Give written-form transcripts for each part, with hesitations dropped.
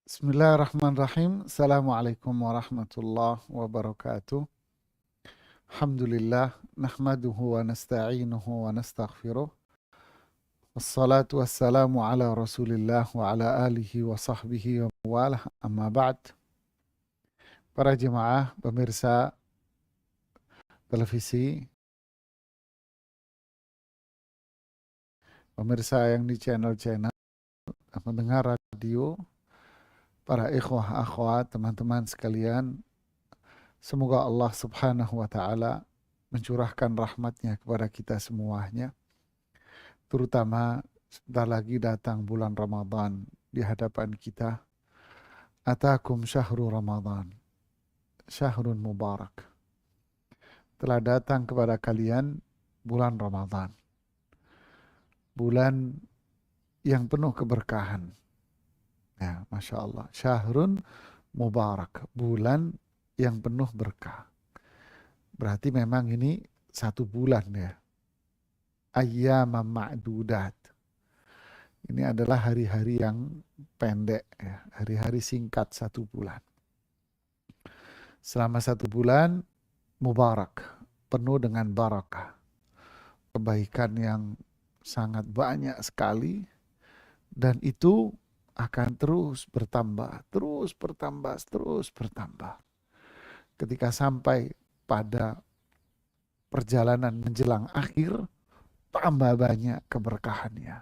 Bismillahirrahmanirrahim. Assalamualaikum warahmatullahi wabarakatuh. Alhamdulillah, nahmaduhu wa nasta'inuhu wa nastaghfiruh. Wassalatu wassalamu ala rasulillah wa ala alihi wa sahbihi wa mawalah. Amma ba'd. Para jemaah, pemirsa televisi, pemirsa yang di channel-channel, mendengar radio, para ikhwah akhwat, teman-teman sekalian, semoga Allah subhanahu wa ta'ala mencurahkan rahmatnya kepada kita semuanya, terutama sebentar lagi datang bulan Ramadan di hadapan kita. Atakum syahrul Ramadan, syahrun mubarak. Telah datang kepada kalian bulan Ramadan, bulan yang penuh keberkahan. Ya, Masya Allah. Syahrun mubarak, bulan yang penuh berkah. Berarti memang ini satu bulan ya. Ayyamam ma'dudat. Ini adalah hari-hari yang pendek, ya. Hari-hari singkat satu bulan. Selama satu bulan, mubarak, penuh dengan barakah. Kebaikan yang sangat banyak sekali, dan itu akan terus bertambah, terus bertambah, terus bertambah. Ketika sampai pada perjalanan menjelang akhir, tambah banyak keberkahannya.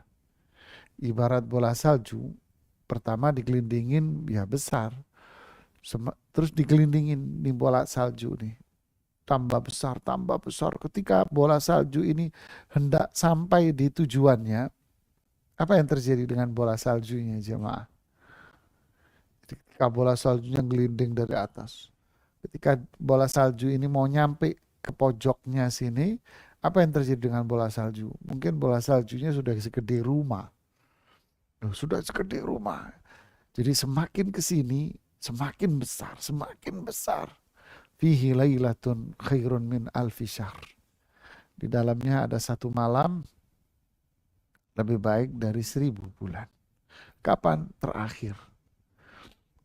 Ibarat bola salju, pertama digelindingin ya besar, terus digelindingin di bola salju nih, tambah besar, tambah besar. Ketika bola salju ini hendak sampai di tujuannya, apa yang terjadi dengan bola saljunya jemaah? Ketika bola saljunya gelinding dari atas, ketika bola salju ini mau nyampe ke pojoknya sini, apa yang terjadi dengan bola salju? Mungkin bola saljunya sudah segede rumah. Loh, sudah segede rumah. Jadi semakin ke sini, semakin besar, semakin besar. Fihi lailatun khairun min alfi syahr. Di dalamnya ada satu malam lebih baik dari 1000 bulan. Kapan? Terakhir.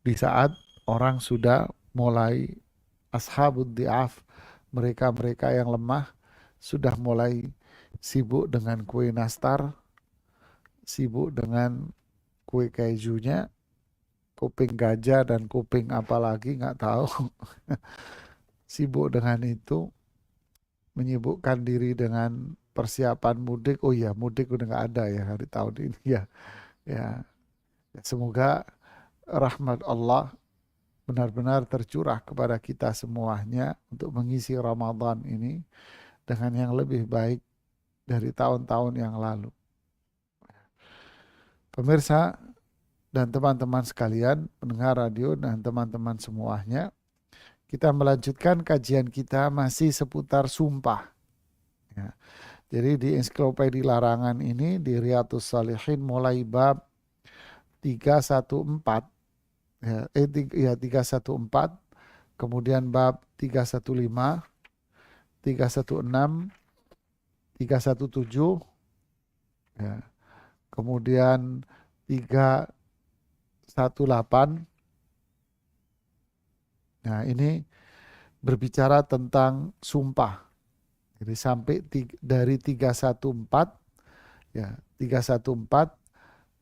Di saat orang sudah mulai ashabud di'af, mereka-mereka yang lemah, sudah mulai sibuk dengan kue nastar, sibuk dengan kue kejunya, kuping gajah dan kuping apa lagi nggak tahu. Sibuk dengan itu, menyibukkan diri dengan persiapan mudik. Oh iya, mudik udah nggak ada ya hari tahun ini ya. Ya, semoga rahmat Allah benar-benar tercurah kepada kita semuanya untuk mengisi Ramadan ini dengan yang lebih baik dari tahun-tahun yang lalu. Pemirsa dan teman-teman sekalian, pendengar radio dan teman-teman semuanya, kita melanjutkan kajian kita masih seputar sumpah. Ya. Jadi di Ensiklopedia Larangan ini di Riyadhus Shalihin mulai bab 314, ya, 314, kemudian bab 315, 316, 317, ya, kemudian 318. Nah, ini berbicara tentang sumpah. Jadi sampai dari 314, ya, 314,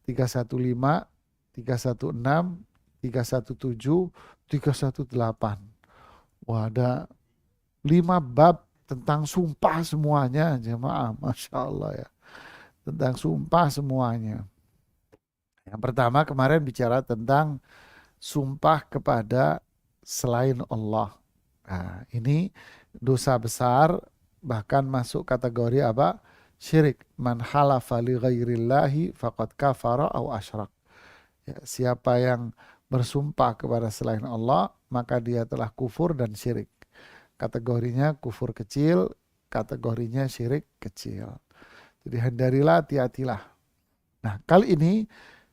315, 316, 317, 318. Wah, ada 5 bab tentang sumpah semuanya, jemaah. Masya Allah ya. Tentang sumpah semuanya. Yang pertama kemarin bicara tentang sumpah kepada selain Allah. Nah, ini dosa besar, bahkan masuk kategori apa? Syirik. Man halafa li ghairillahi faqad kafara au asyrak. Ya, siapa yang bersumpah kepada selain Allah, maka dia telah kufur dan syirik. Kategorinya kufur kecil, kategorinya syirik kecil. Jadi hindarilah, hati-hatilah. Nah, kali ini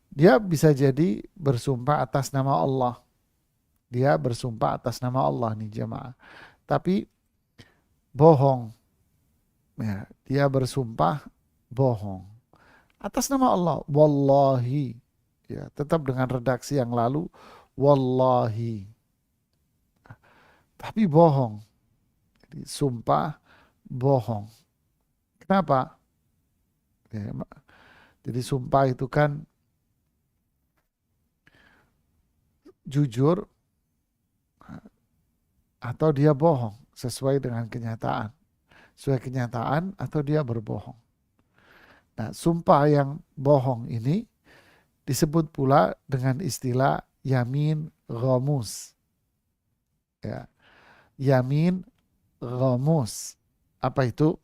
dia bisa jadi bersumpah atas nama Allah. Dia bersumpah atas nama Allah nih jemaah. Tapi bohong. Ya, dia bersumpah bohong. Atas nama Allah. Wallahi. Ya, tetap dengan redaksi yang lalu, wallahi. Tapi bohong. Jadi, sumpah bohong. Kenapa? Ya, jadi sumpah itu kan jujur atau dia bohong sesuai dengan kenyataan. Sesuai kenyataan atau dia berbohong. Nah, sumpah yang bohong ini disebut pula dengan istilah yamin ghamus. Ya, yamin ghamus. Apa itu?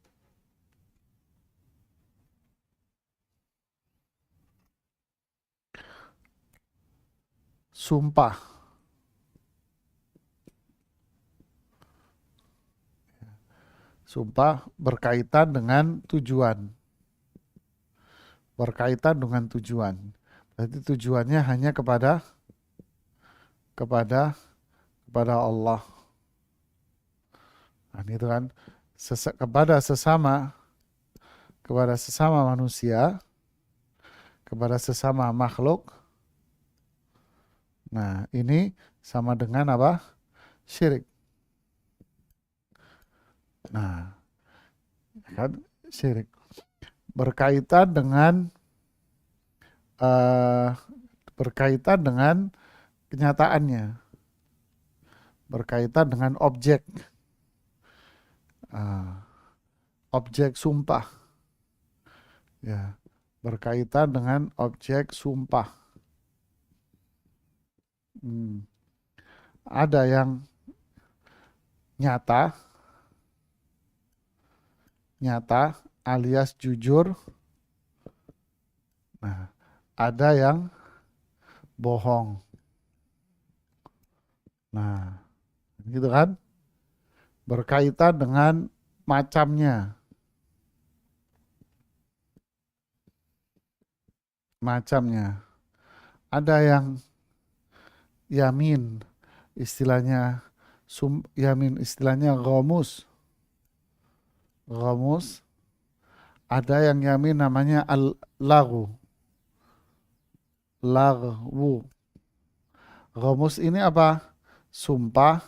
Sumpah. Sumpah berkaitan dengan tujuan. Berkaitan dengan tujuan. Berarti tujuannya hanya kepada kepada Allah. Nah, itu kan kepada sesama manusia, kepada sesama makhluk. Nah, ini sama dengan apa? Syirik. Nah, kan syirik berkaitan dengan eh, berkaitan dengan kenyataannya, berkaitan dengan objek, ah, objek sumpah, ya, berkaitan dengan objek sumpah. Hmm. Ada yang nyata, nyata alias jujur. Nah, ada yang bohong. Nah, gitu kan? Berkaitan dengan macamnya, macamnya. Ada yang yamin, istilahnya yamin, istilahnya ghamus. Ghamus. Ada yang yamin namanya al-laghu. Laghu. Ghamus ini apa? Sumpah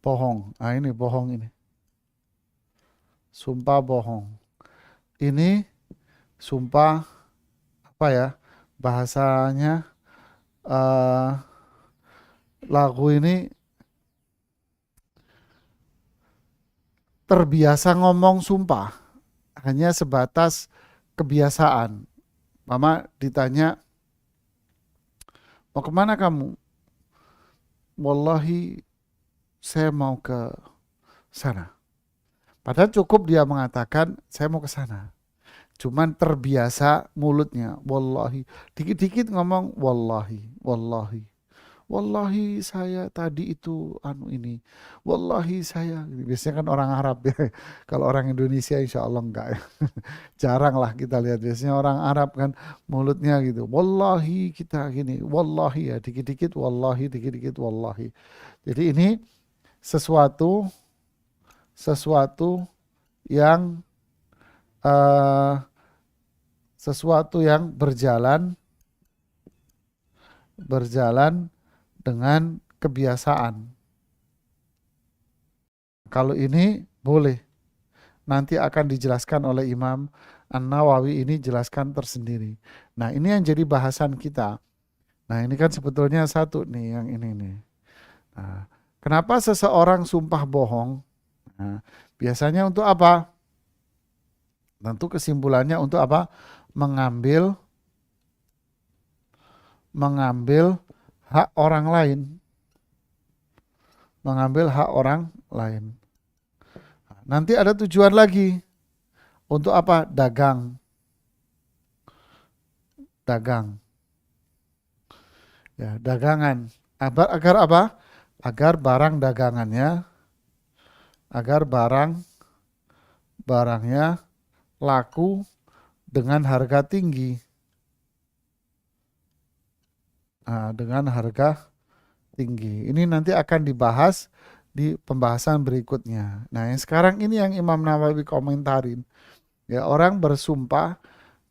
bohong. Nah, ini bohong ini. Sumpah bohong. Ini sumpah apa ya? Bahasanya lagu ini terbiasa ngomong sumpah. Hanya sebatas kebiasaan. Mama ditanya, mau kemana kamu? Wallahi saya mau ke sana. Padahal cukup dia mengatakan saya mau ke sana. Cuman terbiasa mulutnya, wallahi. Dikit-dikit ngomong wallahi, wallahi. Wallahi saya tadi itu anu ini. Wallahi saya. Biasanya kan orang Arab ya. Kalau orang Indonesia insya Allah enggak ya. Jarang lah kita lihat. Biasanya orang Arab kan mulutnya gitu. Wallahi kita gini. Wallahi ya. Dikit-dikit wallahi, dikit-dikit wallahi. Jadi ini sesuatu sesuatu yang eh, sesuatu yang berjalan dengan kebiasaan. Kalau ini boleh. Nanti akan dijelaskan oleh Imam An-Nawawi, ini jelaskan tersendiri. Nah, ini yang jadi bahasan kita. Nah, ini kan sebetulnya satu nih yang ini nih. Nah, kenapa seseorang sumpah bohong? Nah, biasanya untuk apa? Tentu kesimpulannya untuk apa? Mengambil hak orang lain. Mengambil hak orang lain. Nanti ada tujuan lagi. Untuk apa? Dagang. Dagang. Ya, dagangan. Agar apa? Agar barang dagangannya, agar barangnya laku dengan harga tinggi. Nah, dengan harga tinggi. Ini nanti akan dibahas di pembahasan berikutnya. Nah, yang sekarang ini yang Imam Nawawi komentarin. Ya, orang bersumpah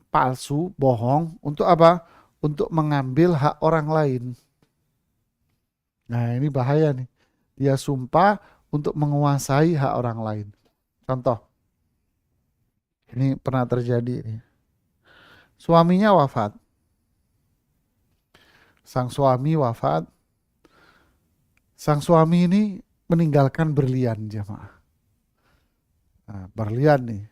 palsu, bohong untuk apa? untuk mengambil hak orang lain. Nah, ini bahaya nih. Dia sumpah untuk menguasai hak orang lain. Contoh, ini pernah terjadi nih. Suaminya wafat. Sang suami wafat. Sang suami ini meninggalkan berlian, jemaah. Nah, berlian nih.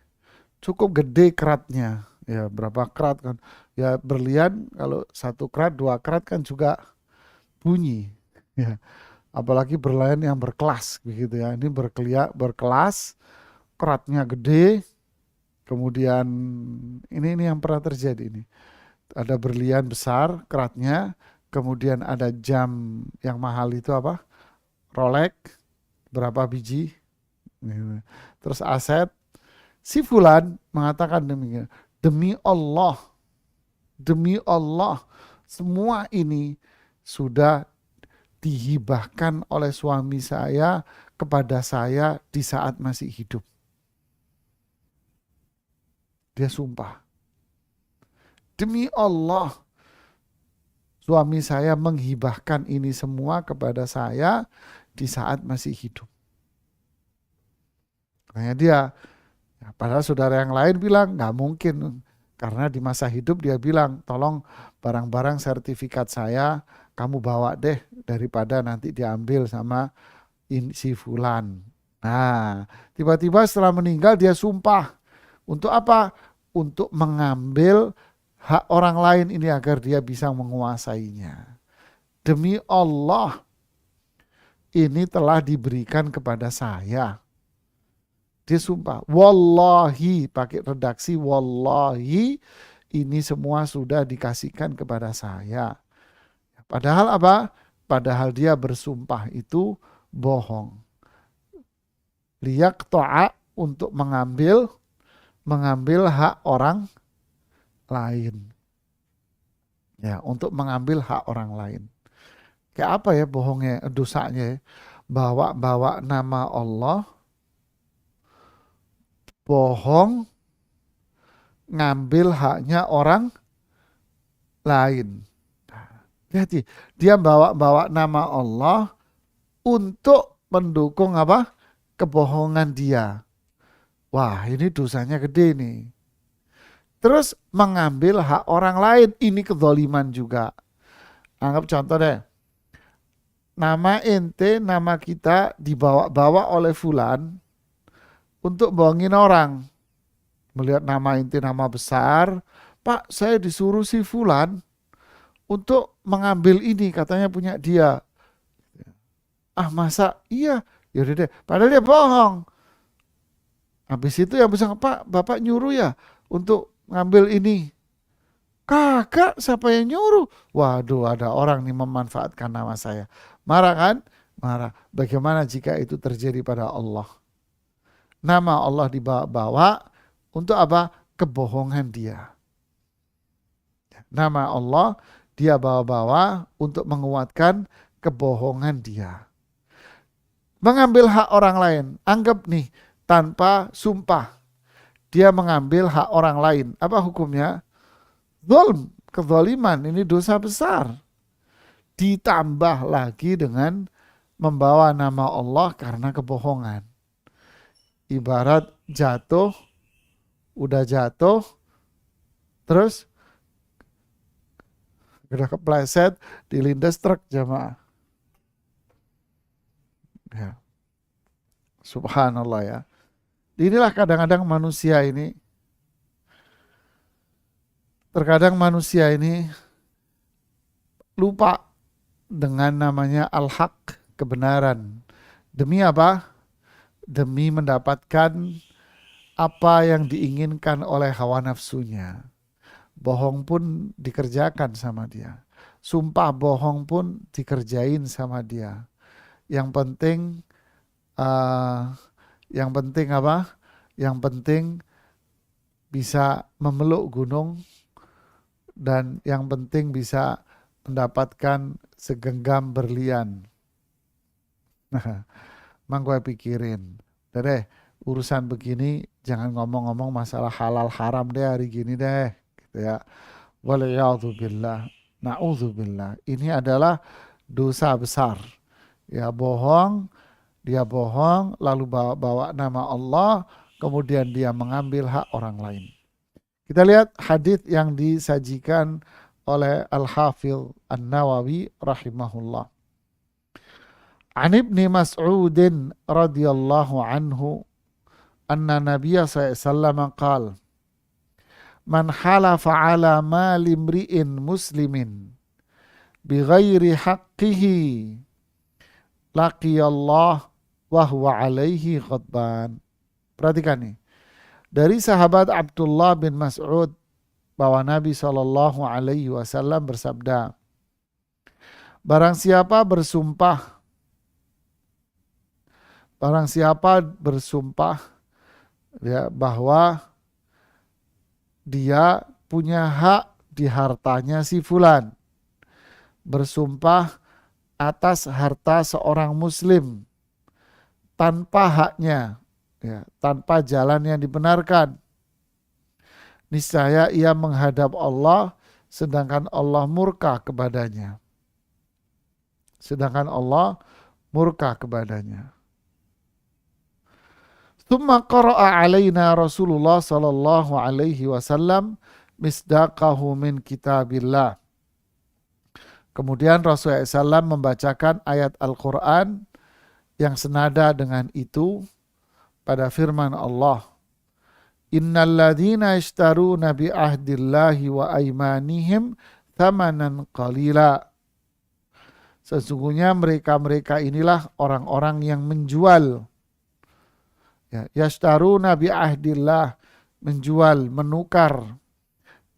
Cukup gede keratnya. Ya, berapa kerat kan? Ya, berlian kalau 1 kerat, 2 kerat kan juga bunyi. Ya, apalagi berlian yang berkelas begitu ya. Ini berkelas, keratnya gede. Kemudian ini yang pernah terjadi ini. Ada berlian besar keratnya, kemudian ada jam yang mahal itu apa? Rolex berapa biji? Terus aset si fulan mengatakan demikian, demi Allah, semua ini sudah dihibahkan oleh suami saya kepada saya di saat masih hidup. Dia sumpah, demi Allah, suami saya menghibahkan ini semua kepada saya di saat masih hidup. Makanya dia, padahal saudara yang lain bilang nggak mungkin. Karena di masa hidup dia bilang, tolong barang-barang sertifikat saya kamu bawa deh daripada nanti diambil sama si fulan. Nah, tiba-tiba setelah meninggal dia sumpah. Untuk apa? Untuk mengambil hak orang lain ini agar dia bisa menguasainya. Demi Allah, ini telah diberikan kepada saya. Dia sumpah, wallahi, pakai redaksi wallahi, ini semua sudah dikasihkan kepada saya. Padahal apa? Padahal dia bersumpah itu bohong. Liyaqta'a, untuk mengambil hak orang lain. Ya, untuk mengambil hak orang lain. Kayak apa ya bohongnya, dosanya ya? Bawa nama Allah, bohong, ngambil haknya orang lain. Lihat, dia bawa nama Allah untuk mendukung apa? Kebohongan dia. Wah, ini dosanya gede nih. Terus mengambil hak orang lain, ini kezaliman juga. Anggap contoh deh. Nama ente, nama kita dibawa-bawa oleh fulan untuk bohongin orang. Melihat nama ente nama besar, Pak, saya disuruh si fulan untuk mengambil ini, katanya punya dia. Ah, masa? Iya. Yaudah deh. Padahal dia bohong. Habis itu yang bisa, Pak, Bapak nyuruh ya untuk ngambil ini. Kakak, siapa yang nyuruh? Waduh, ada orang nih memanfaatkan nama saya. Marah kan? Marah. Bagaimana jika itu terjadi pada Allah? Nama Allah dibawa untuk apa? Kebohongan dia. Nama Allah dia bawa-bawa untuk menguatkan kebohongan dia. Mengambil hak orang lain. Anggap nih, tanpa sumpah. Dia mengambil hak orang lain. Apa hukumnya? Zulm, kezaliman, ini dosa besar. Ditambah lagi dengan membawa nama Allah karena kebohongan. Ibarat udah jatuh, terus udah kepleset, dilindas truk, jamaah. Ya. Subhanallah ya. Inilah kadang-kadang manusia ini, terkadang manusia ini lupa dengan namanya al-haq, kebenaran. Demi apa? Demi mendapatkan apa yang diinginkan oleh hawa nafsunya. Bohong pun dikerjakan sama dia. Sumpah bohong pun dikerjain sama dia. Yang penting apa? Yang penting bisa memeluk gunung, dan yang penting bisa mendapatkan segenggam berlian. Nah, mang gue pikirin, deh urusan begini jangan ngomong-ngomong masalah halal haram deh hari gini deh, gitu ya. Waliyadzubillah. Na'udzubillah. Ini adalah dosa besar. Ya, dia bohong lalu bawa nama Allah, kemudian dia mengambil hak orang lain. Kita lihat hadis yang disajikan oleh Al-Hafidh An-Nawawi rahimahullah. An Ibni Mas'udin radhiyallahu anhu anna Nabiya sallallahu qala man halafa ala mali imri'in muslimin bighairi haqqihi laqiyallah wa huwa alaihi ghadban. Perhatikan nih. Dari sahabat Abdullah bin Mas'ud bahwa Nabi Shallallahu Alaihi Wasallam bersabda, barang siapa bersumpah ya, bahwa dia punya hak di hartanya si fulan, bersumpah atas harta seorang muslim tanpa haknya, ya, tanpa jalan yang dibenarkan, niscaya ia menghadap Allah sedangkan Allah murka kepadanya. Tsumma qara'a alaina Rasulullah sallallahu alaihi wasallam misdaqahu min kitabillah. Kemudian Rasulullah SAW membacakan ayat Al-Quran yang senada dengan itu pada firman Allah. Innal ladzina yashtaruna bi ahdillahi wa aymanihim thamanan qalila. Sesungguhnya mereka inilah orang-orang yang menjual. Ya, yashtaruna bi ahdillah, menjual, menukar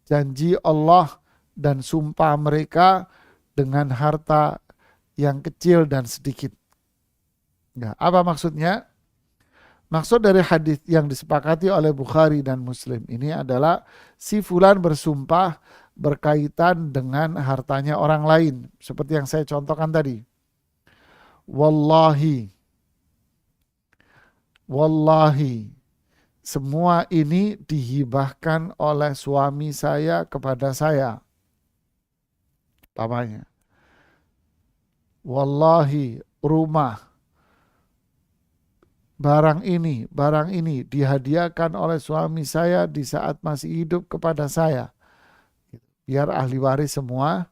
janji Allah dan sumpah mereka dengan harta yang kecil dan sedikit. Ya, apa maksudnya? Maksud dari hadis yang disepakati oleh Bukhari dan Muslim ini adalah si fulan bersumpah berkaitan dengan hartanya orang lain. Seperti yang saya contohkan tadi. Wallahi, semua ini dihibahkan oleh suami saya kepada saya. Papanya. Wallahi, rumah, barang ini dihadiahkan oleh suami saya di saat masih hidup kepada saya. Biar ahli waris semua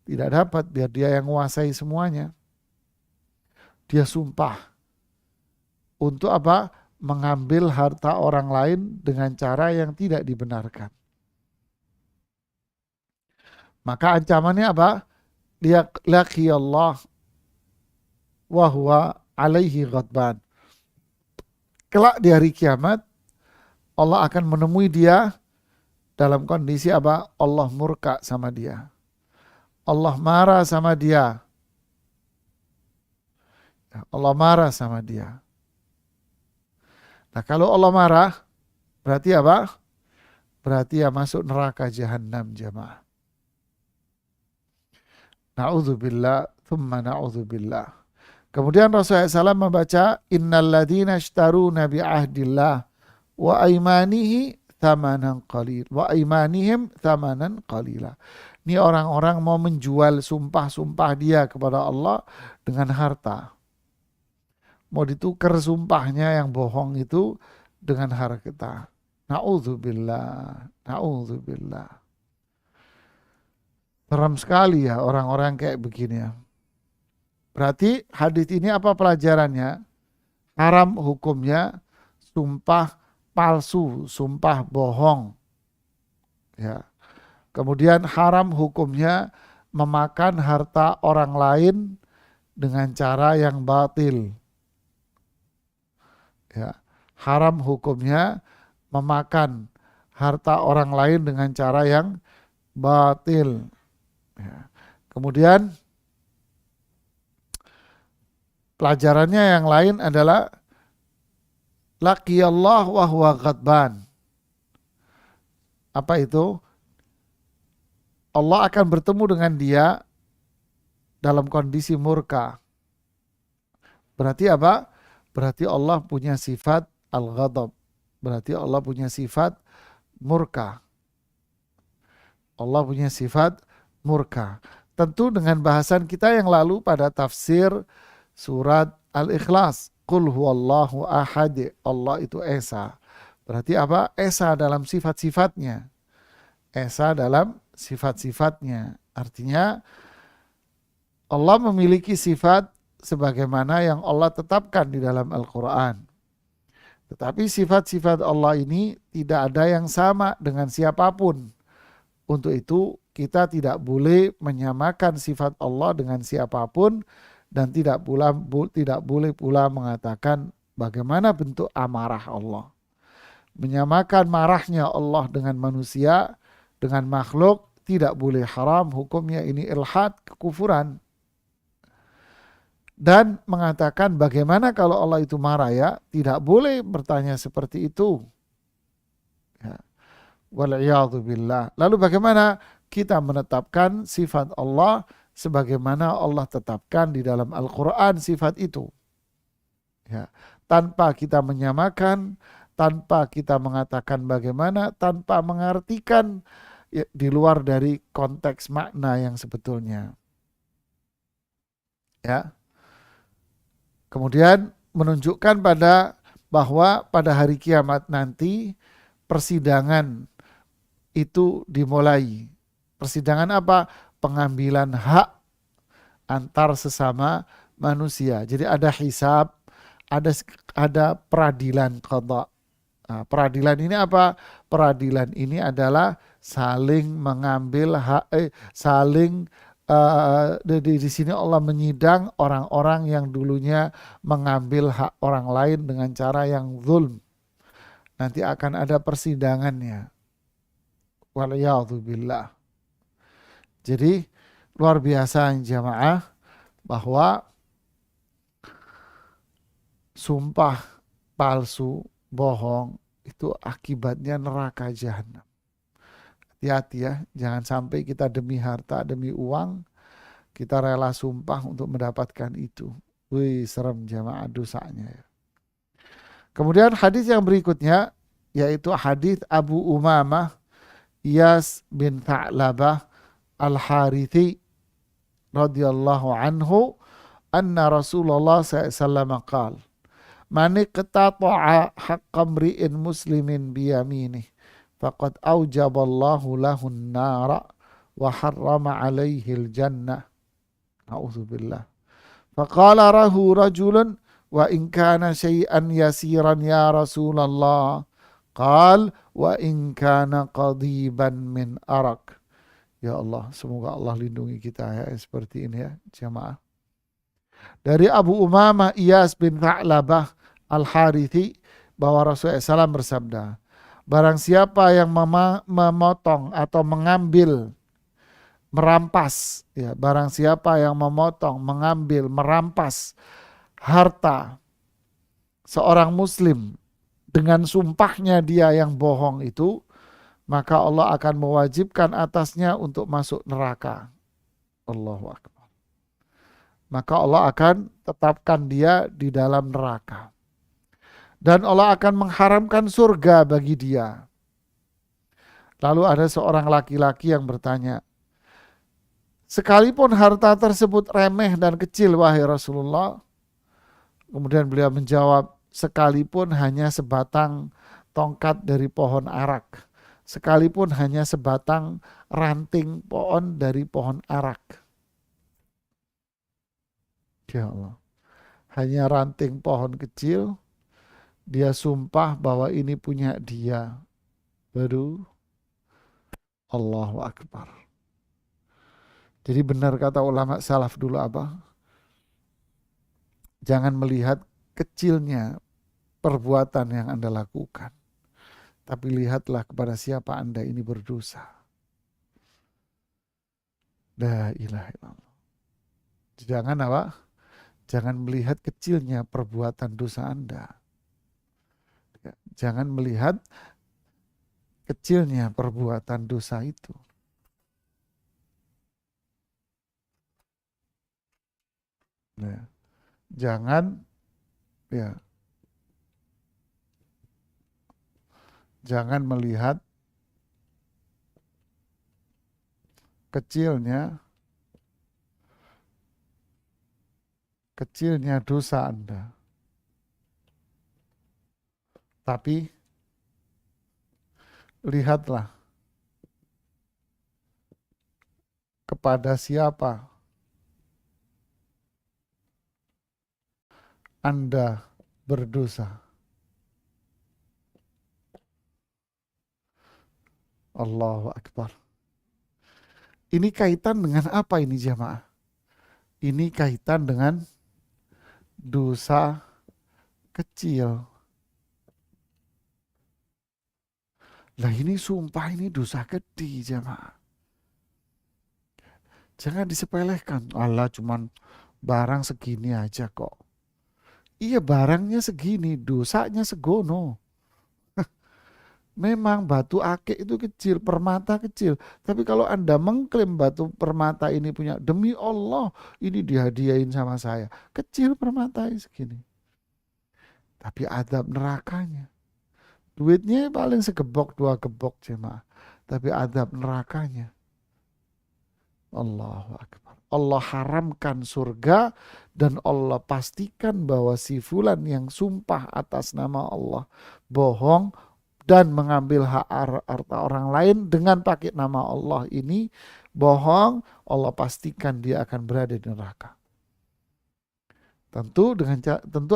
tidak dapat, biar dia yang menguasai semuanya. Dia sumpah. Untuk apa? Mengambil harta orang lain dengan cara yang tidak dibenarkan. Maka ancamannya apa? Laqiyallah wa huwa alaihi ghadban. Kelak di hari kiamat Allah akan menemui dia dalam kondisi apa? Allah murka sama dia. Allah marah sama dia. Allah marah sama dia. Nah, kalau Allah marah berarti apa? Berarti ya masuk neraka jahanam jamaah. Na'udzubillah, thumma na'udzubillah. Kemudian Rasulullah SAW membaca innal ladzina ishtaruna bi ahdillah wa aymanihim thamanan qalila. Ini orang-orang mau menjual sumpah-sumpah dia kepada Allah dengan harta. Mau ditukar sumpahnya yang bohong itu dengan harta. Na'udzubillah. Seram sekali ya orang-orang kayak begini ya. Berarti hadis ini apa pelajarannya? Haram hukumnya sumpah palsu, sumpah bohong. Ya. Kemudian haram hukumnya memakan harta orang lain dengan cara yang batil. Ya. Haram hukumnya memakan harta orang lain dengan cara yang batil. Ya. Kemudian pelajarannya yang lain adalah laqiyallah wa huwa ghadban. Apa itu? Allah akan bertemu dengan dia dalam kondisi murka. Berarti apa? Berarti Allah punya sifat al-ghadab. Berarti Allah punya sifat murka. Allah punya sifat murka. Tentu dengan bahasan kita yang lalu pada tafsir surat Al-Ikhlas. Qul huwallahu ahad. Allah itu Esa. Berarti apa? Esa dalam sifat-sifatnya. Esa dalam sifat-sifatnya. Artinya Allah memiliki sifat sebagaimana yang Allah tetapkan di dalam Al-Quran. Tetapi sifat-sifat Allah ini tidak ada yang sama dengan siapapun. Untuk itu kita tidak boleh menyamakan sifat Allah dengan siapapun dan tidak boleh pula mengatakan bagaimana bentuk amarah Allah. Menyamakan marahnya Allah dengan manusia, dengan makhluk tidak boleh, haram hukumnya, ini ilhad, kekufuran. Dan mengatakan bagaimana kalau Allah itu marah, ya tidak boleh bertanya seperti itu. Ya. Wal'iyadzubillah. Lalu bagaimana kita menetapkan sifat Allah sebagaimana Allah tetapkan di dalam Al-Quran sifat itu? Ya. Tanpa kita menyamakan, tanpa kita mengatakan bagaimana, tanpa mengartikan ya, di luar dari konteks makna yang sebetulnya. Ya. Kemudian menunjukkan bahwa pada hari kiamat nanti persidangan itu dimulai. Persidangan apa? Pengambilan hak antar sesama manusia. Jadi ada hisab, ada peradilan qadha. Nah, peradilan ini apa? Peradilan ini adalah saling mengambil hak, saling di sini Allah menyidang orang-orang yang dulunya mengambil hak orang lain dengan cara yang zulm. Nanti akan ada persidangannya. Waliyadzubillah. Jadi luar biasa jamaah bahwa sumpah palsu, bohong itu akibatnya neraka jahanam. Hati-hati ya, jangan sampai kita demi harta, demi uang kita rela sumpah untuk mendapatkan itu. Wih, serem jamaah dosanya ya. Kemudian hadis yang berikutnya yaitu hadis Abu Umamah Iyas bin Tha'labah Al-Harithi radhiyallahu anhu anna Rasulullah sallallahu qala man iqtata'a haqqa mri'in muslimin biyaminih faqad aujaballahu lahun nara wa harrama alaihi al-jannah. A'udzubillah. Faqala rahu rajulun wa in kana syai'an yasiran ya Rasulullah. Qal wa in kana qadiban min arak. Ya Allah, semoga Allah lindungi kita ya seperti ini ya jamaah. Dari Abu Umamah Iyas bin Tha'labah Al-Harithi bahwa Rasulullah SAW bersabda, barang siapa yang memotong atau mengambil, merampas, ya, barang siapa yang memotong, mengambil, merampas harta seorang muslim dengan sumpahnya dia yang bohong itu, maka Allah akan mewajibkan atasnya untuk masuk neraka. Allahu Akbar. Maka Allah akan tetapkan dia di dalam neraka. Dan Allah akan mengharamkan surga bagi dia. Lalu ada seorang laki-laki yang bertanya, sekalipun harta tersebut remeh dan kecil wahai Rasulullah. Kemudian beliau menjawab, sekalipun hanya sebatang tongkat dari pohon arak. Sekalipun hanya sebatang ranting pohon dari pohon arak. Ya Allah. Hanya ranting pohon kecil, dia sumpah bahwa ini punya dia. Baru Allahu Akbar. Jadi benar kata ulama salaf dulu apa? Jangan melihat kecilnya perbuatan yang Anda lakukan. Tapi lihatlah kepada siapa Anda ini berdosa. La ilaha illallah. Jangan apa? Jangan melihat kecilnya perbuatan dosa Anda. Jangan melihat kecilnya perbuatan dosa itu. Ya. Jangan jangan melihat kecilnya dosa Anda. Tapi lihatlah kepada siapa Anda berdosa. Allahu Akbar. Ini kaitan dengan apa ini jamaah? Ini kaitan dengan dosa kecil. Lah ini sumpah ini dosa gede jamaah. Jangan disepelekan. Allah cuman barang segini aja kok. Iya barangnya segini, dosanya segono. Memang batu akik itu kecil, permata kecil. Tapi kalau Anda mengklaim batu permata ini punya, demi Allah ini dihadiahin sama saya. Kecil permata segini. Tapi azab nerakanya. Duitnya paling segebok, 2 gebok jemaah. Tapi azab nerakanya. Allahu Akbar. Allah haramkan surga dan Allah pastikan bahwa si fulan yang sumpah atas nama Allah bohong dan mengambil hak harta orang lain dengan pakai nama Allah ini bohong, Allah pastikan dia akan berada di neraka. Tentu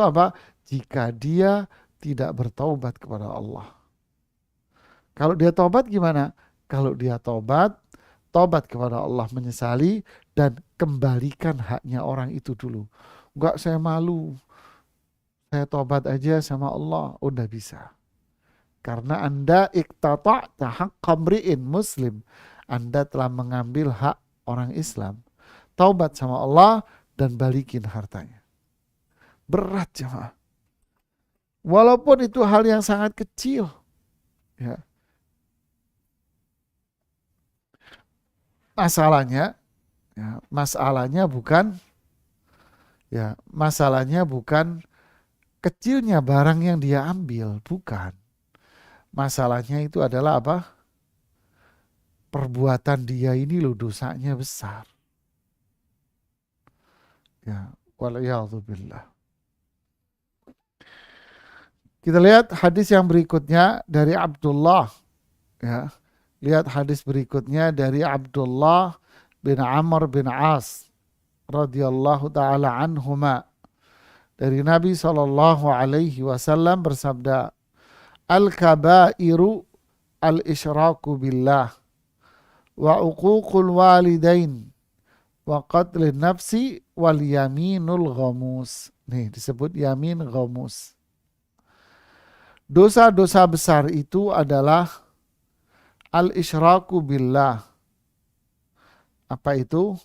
apa? Jika dia tidak bertaubat kepada Allah. Kalau dia taubat gimana? Kalau dia taubat kepada Allah, menyesali dan kembalikan haknya orang itu dulu. Enggak, saya malu. Saya taubat aja sama Allah. Udah bisa. Karena Anda iktata'ta haqqa mri'in muslim. Anda telah mengambil hak orang Islam. Taubat sama Allah dan balikin hartanya. Berat jemaah. Walaupun itu hal yang sangat kecil. Ya. Masalahnya bukan kecilnya barang yang dia ambil, bukan. Masalahnya itu adalah apa? Perbuatan dia ini loh dosanya besar. Ya, waliyadzubillah. Kita lihat hadis yang berikutnya dari Abdullah. Ya, lihat hadis berikutnya dari Abdullah bin Amr bin As radhiyallahu taala anhuma. Dari Nabi SAW bersabda, Al-kabairu al-isyraku billah wa uququl walidain wa qatlin nafsi wal yaminul ghamus. Nih disebut yamin ghamus. Dosa-dosa besar itu adalah al-isyraku billah. Apa itu?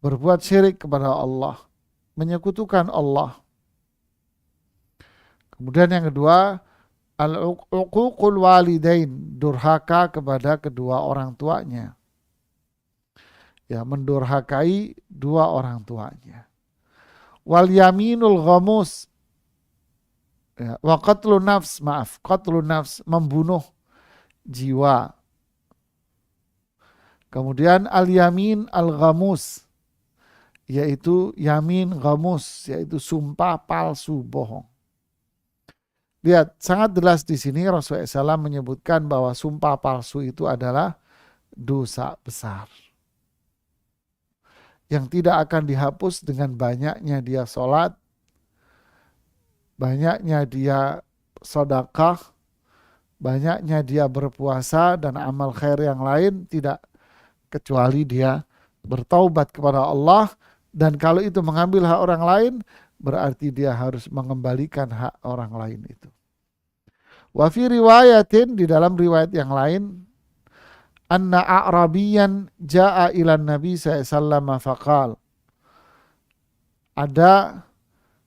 Berbuat syirik kepada Allah, menyekutukan Allah. Kemudian yang kedua, al-uququl walidain, durhaka kepada kedua orang tuanya. Ya, mendurhakai dua orang tuanya. Wal yaminul ghamus, ya, wa qatlun nafs, membunuh jiwa. Kemudian al-yamin al-ghamus, yaitu yamin ghamus, yaitu sumpah palsu, bohong. Lihat, sangat jelas di sini Rasulullah SAW menyebutkan bahwa sumpah palsu itu adalah dosa besar. Yang tidak akan dihapus dengan banyaknya dia sholat, banyaknya dia sedekah, banyaknya dia berpuasa dan amal khair yang lain, tidak kecuali dia bertaubat kepada Allah. Dan kalau itu mengambil hak orang lain, berarti dia harus mengembalikan hak orang lain itu. Wa fi riwayatin, di dalam riwayat yang lain, anna a'rabiyan ja'a ilan nabi sallallahu faqal. Ada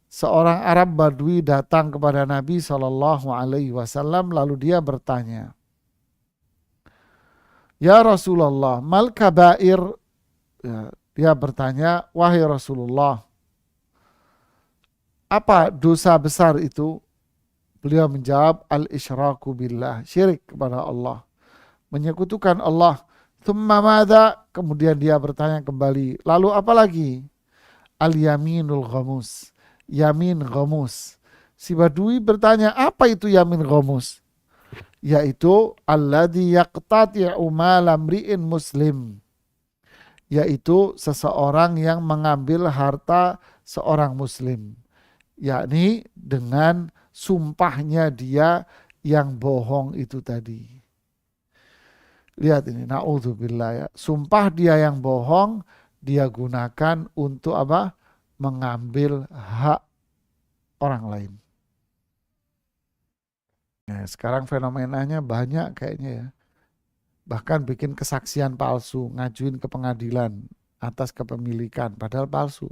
seorang Arab Badui datang kepada Nabi SAW, lalu dia bertanya, Ya Rasulullah, mal kabair? Ya, dia bertanya, wahai Rasulullah, apa dosa besar itu? Beliau menjawab, al-isyraku billah, syirik kepada Allah, menyekutukan Allah Tsumma madza? Kemudian dia bertanya kembali. Lalu apa lagi? Al-yaminul ghamus. Yamin ghamus. Si Badui bertanya, apa itu yamin ghamus? Yaitu alladzi yaqtati'u mala mri'in muslim. Yaitu seseorang yang mengambil harta seorang muslim. Yakni dengan sumpahnya dia yang bohong itu tadi. Lihat ini, na'udzubillah ya. Sumpah dia yang bohong, dia gunakan untuk apa? Mengambil hak orang lain. Ya, sekarang fenomenanya banyak kayaknya ya. Bahkan bikin kesaksian palsu, ngajuin ke pengadilan atas kepemilikan, padahal palsu.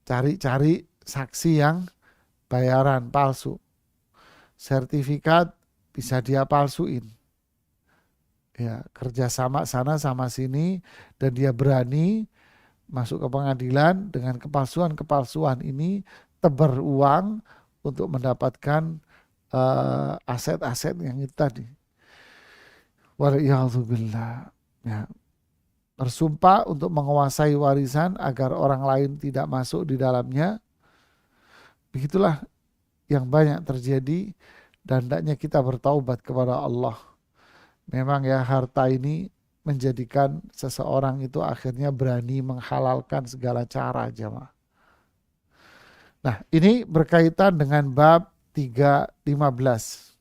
Cari-cari saksi yang bayaran palsu. Sertifikat bisa dia palsuin. Ya, kerja sama sana sama sini dan dia berani masuk ke pengadilan dengan kepalsuan-kepalsuan ini tebar uang untuk mendapatkan aset-aset yang itu tadi. Waliyahzubillah. Ya, bersumpah untuk menguasai warisan agar orang lain tidak masuk di dalamnya. Begitulah yang banyak terjadi dan hendaknya kita bertaubat kepada Allah. Memang ya harta ini menjadikan seseorang itu akhirnya berani menghalalkan segala cara jemaah. Nah, ini berkaitan dengan bab 315.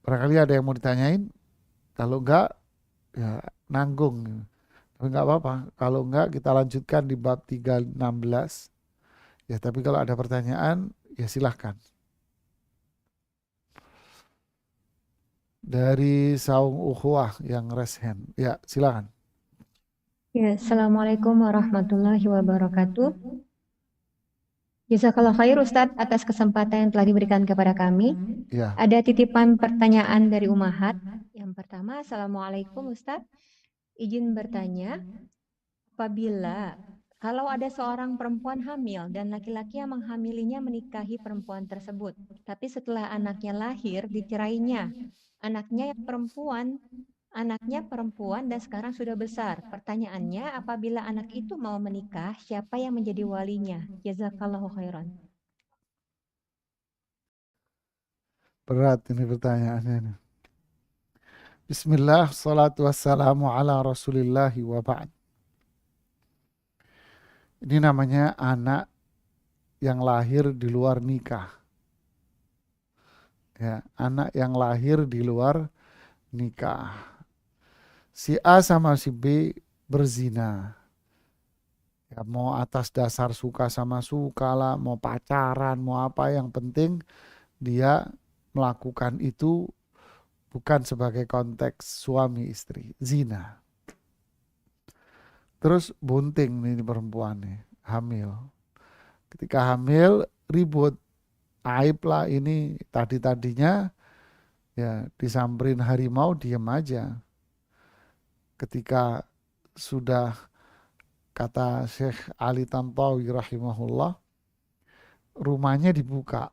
Barangkali ada yang mau ditanyain? Kalau enggak, ya nanggung. Tapi enggak apa-apa. Kalau enggak, kita lanjutkan di bab 316. Ya, tapi kalau ada pertanyaan, ya silahkan. Dari Saung Ukhuwah yang raise hand. Ya, silakan. Ya, Assalamualaikum warahmatullahi wabarakatuh. Jazakallah khair Ustadz atas kesempatan yang telah diberikan kepada kami. Ya, Ada titipan pertanyaan dari Umahat. Yang pertama, Assalamualaikum Ustadz. Izin bertanya, apabila kalau ada seorang perempuan hamil dan laki-laki yang menghamilinya menikahi perempuan tersebut, tapi setelah anaknya lahir dicerainya, anaknya perempuan dan sekarang sudah besar. Pertanyaannya, apabila anak itu mau menikah, siapa yang menjadi walinya? Jazakallahu khairan. berat ini pertanyaannya. Bismillah, salatu wassalamu ala rasulillahi wa ba'd. Ini namanya anak yang lahir di luar nikah. Ya, anak yang lahir di luar nikah. Si A sama si B berzina. Ya, mau atas dasar suka sama suka lah, mau pacaran, mau apa, yang penting dia melakukan itu bukan sebagai konteks suami istri, zina. Terus bunting nih perempuan nih, hamil. Ketika hamil ribut, aib lah ini tadinya ya disamperin harimau diem aja. Ketika sudah kata Syekh Ali Tantawi rahimahullah, rumahnya dibuka,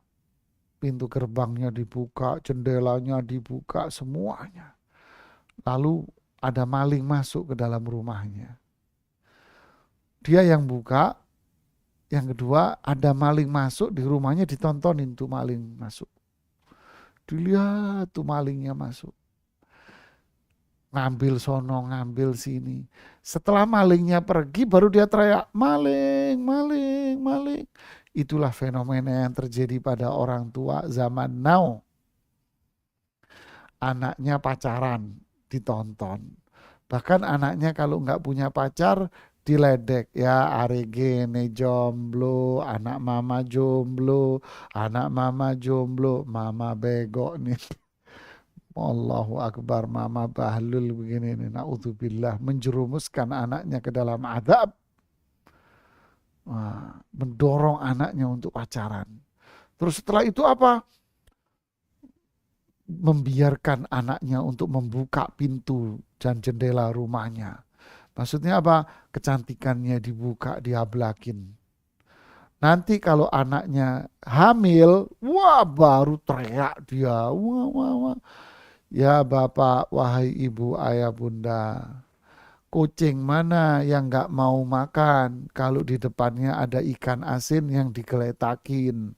pintu gerbangnya dibuka, jendelanya dibuka, semuanya. Lalu ada maling masuk ke dalam rumahnya. Dia yang buka, yang kedua ada maling masuk di rumahnya, ditontonin tuh maling masuk. Dilihat tuh malingnya masuk. Ngambil sono, ngambil sini. Setelah malingnya pergi baru dia teriak, maling, maling, maling. Itulah fenomena yang terjadi pada orang tua zaman now. Anaknya pacaran, ditonton. Bahkan anaknya kalau nggak punya pacar, diledek. Ya, arege ne jomblo, anak mama jomblo, anak mama jomblo, mama bego nih. Allahu Akbar, mama bahlul begini nih, naudzubillah, menjerumuskan anaknya ke dalam azab. Wah, mendorong anaknya untuk pacaran. Terus setelah itu apa? Membiarkan anaknya untuk membuka pintu dan jendela rumahnya. Maksudnya apa? Kecantikannya dibuka, diablakin. Nanti kalau anaknya hamil, wah baru teriak dia. Wah, wah, wah. Ya Bapak, wahai Ibu, Ayah, Bunda, kucing mana yang nggak mau makan kalau di depannya ada ikan asin yang digeletakin?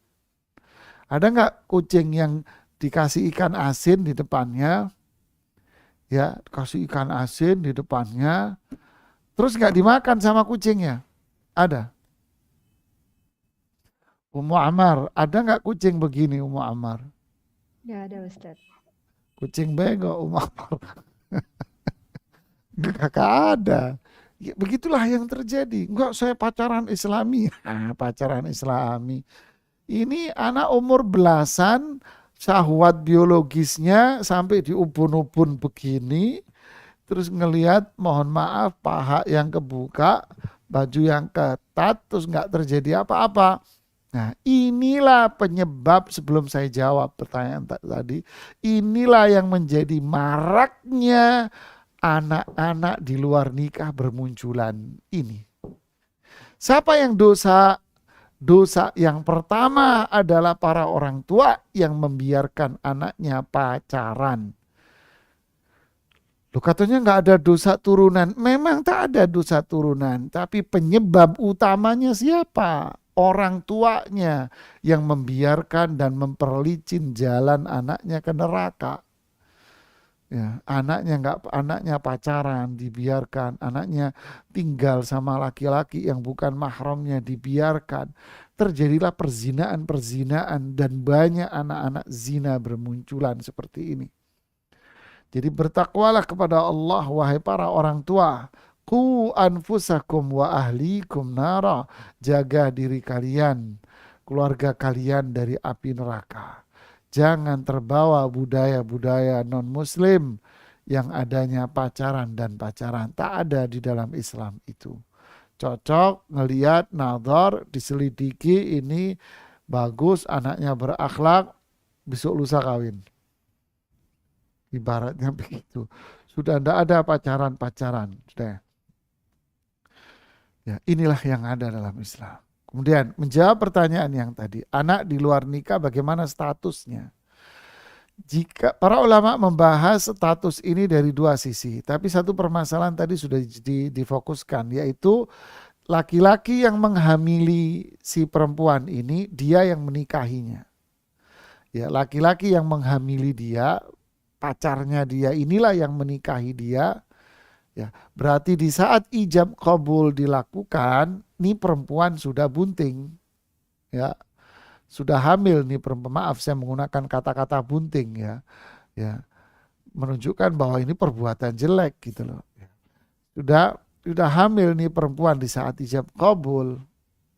Ada nggak kucing yang dikasih ikan asin di depannya, ya, kasih ikan asin di depannya, terus nggak dimakan sama kucingnya? Ada. Ummu Ammar, ada nggak kucing begini Ummu Ammar? Nggak ada Ustadz. Kucing bego Ummu Ammar. Kagak ada. Ya, begitulah yang terjadi. Enggak, saya pacaran Islami. Pacaran Islami. Ini anak umur belasan, syahwat biologisnya sampai di ubun-ubun begini. Terus ngelihat, mohon maaf, paha yang kebuka, baju yang ketat, terus nggak terjadi apa-apa. Nah, inilah penyebab sebelum saya jawab pertanyaan tadi. Inilah yang menjadi maraknya anak-anak di luar nikah bermunculan ini. Siapa yang dosa? Dosa yang pertama adalah para orang tua yang membiarkan anaknya pacaran. Loh, katanya nggak ada dosa turunan. Memang tak ada dosa turunan, tapi penyebab utamanya siapa? Orang tuanya yang membiarkan dan memperlicin jalan anaknya ke neraka. Ya, anaknya pacaran dibiarkan, anaknya tinggal sama laki-laki yang bukan mahramnya dibiarkan. Terjadilah perzinaan-perzinaan dan banyak anak-anak zina bermunculan seperti ini. Jadi bertakwalah kepada Allah wahai para orang tua. Qu anfusakum wa ahlikum nara. Jaga diri kalian, keluarga kalian dari api neraka. Jangan terbawa budaya-budaya non-muslim yang adanya pacaran dan pacaran. Tak ada di dalam Islam itu. Cocok, ngelihat, nazar, diselidiki, ini bagus, anaknya berakhlak, besok lusa kawin. Ibaratnya begitu. Sudah tidak ada pacaran-pacaran. Sudah. Ya, inilah yang ada dalam Islam. Kemudian menjawab pertanyaan yang tadi, anak di luar nikah bagaimana statusnya? Jika para ulama membahas status ini dari dua sisi, tapi satu permasalahan tadi sudah difokuskan, yaitu laki-laki yang menghamili si perempuan ini, dia yang menikahinya. Ya, laki-laki yang menghamili dia, pacarnya dia, inilah yang menikahi dia. Ya, berarti di saat ijab qabul dilakukan, nih perempuan sudah bunting, ya, sudah hamil nih perempuan. Maaf, saya menggunakan kata-kata bunting ya, ya, menunjukkan bahwa ini perbuatan jelek gitu loh. Sudah hamil nih perempuan di saat ijab qabul.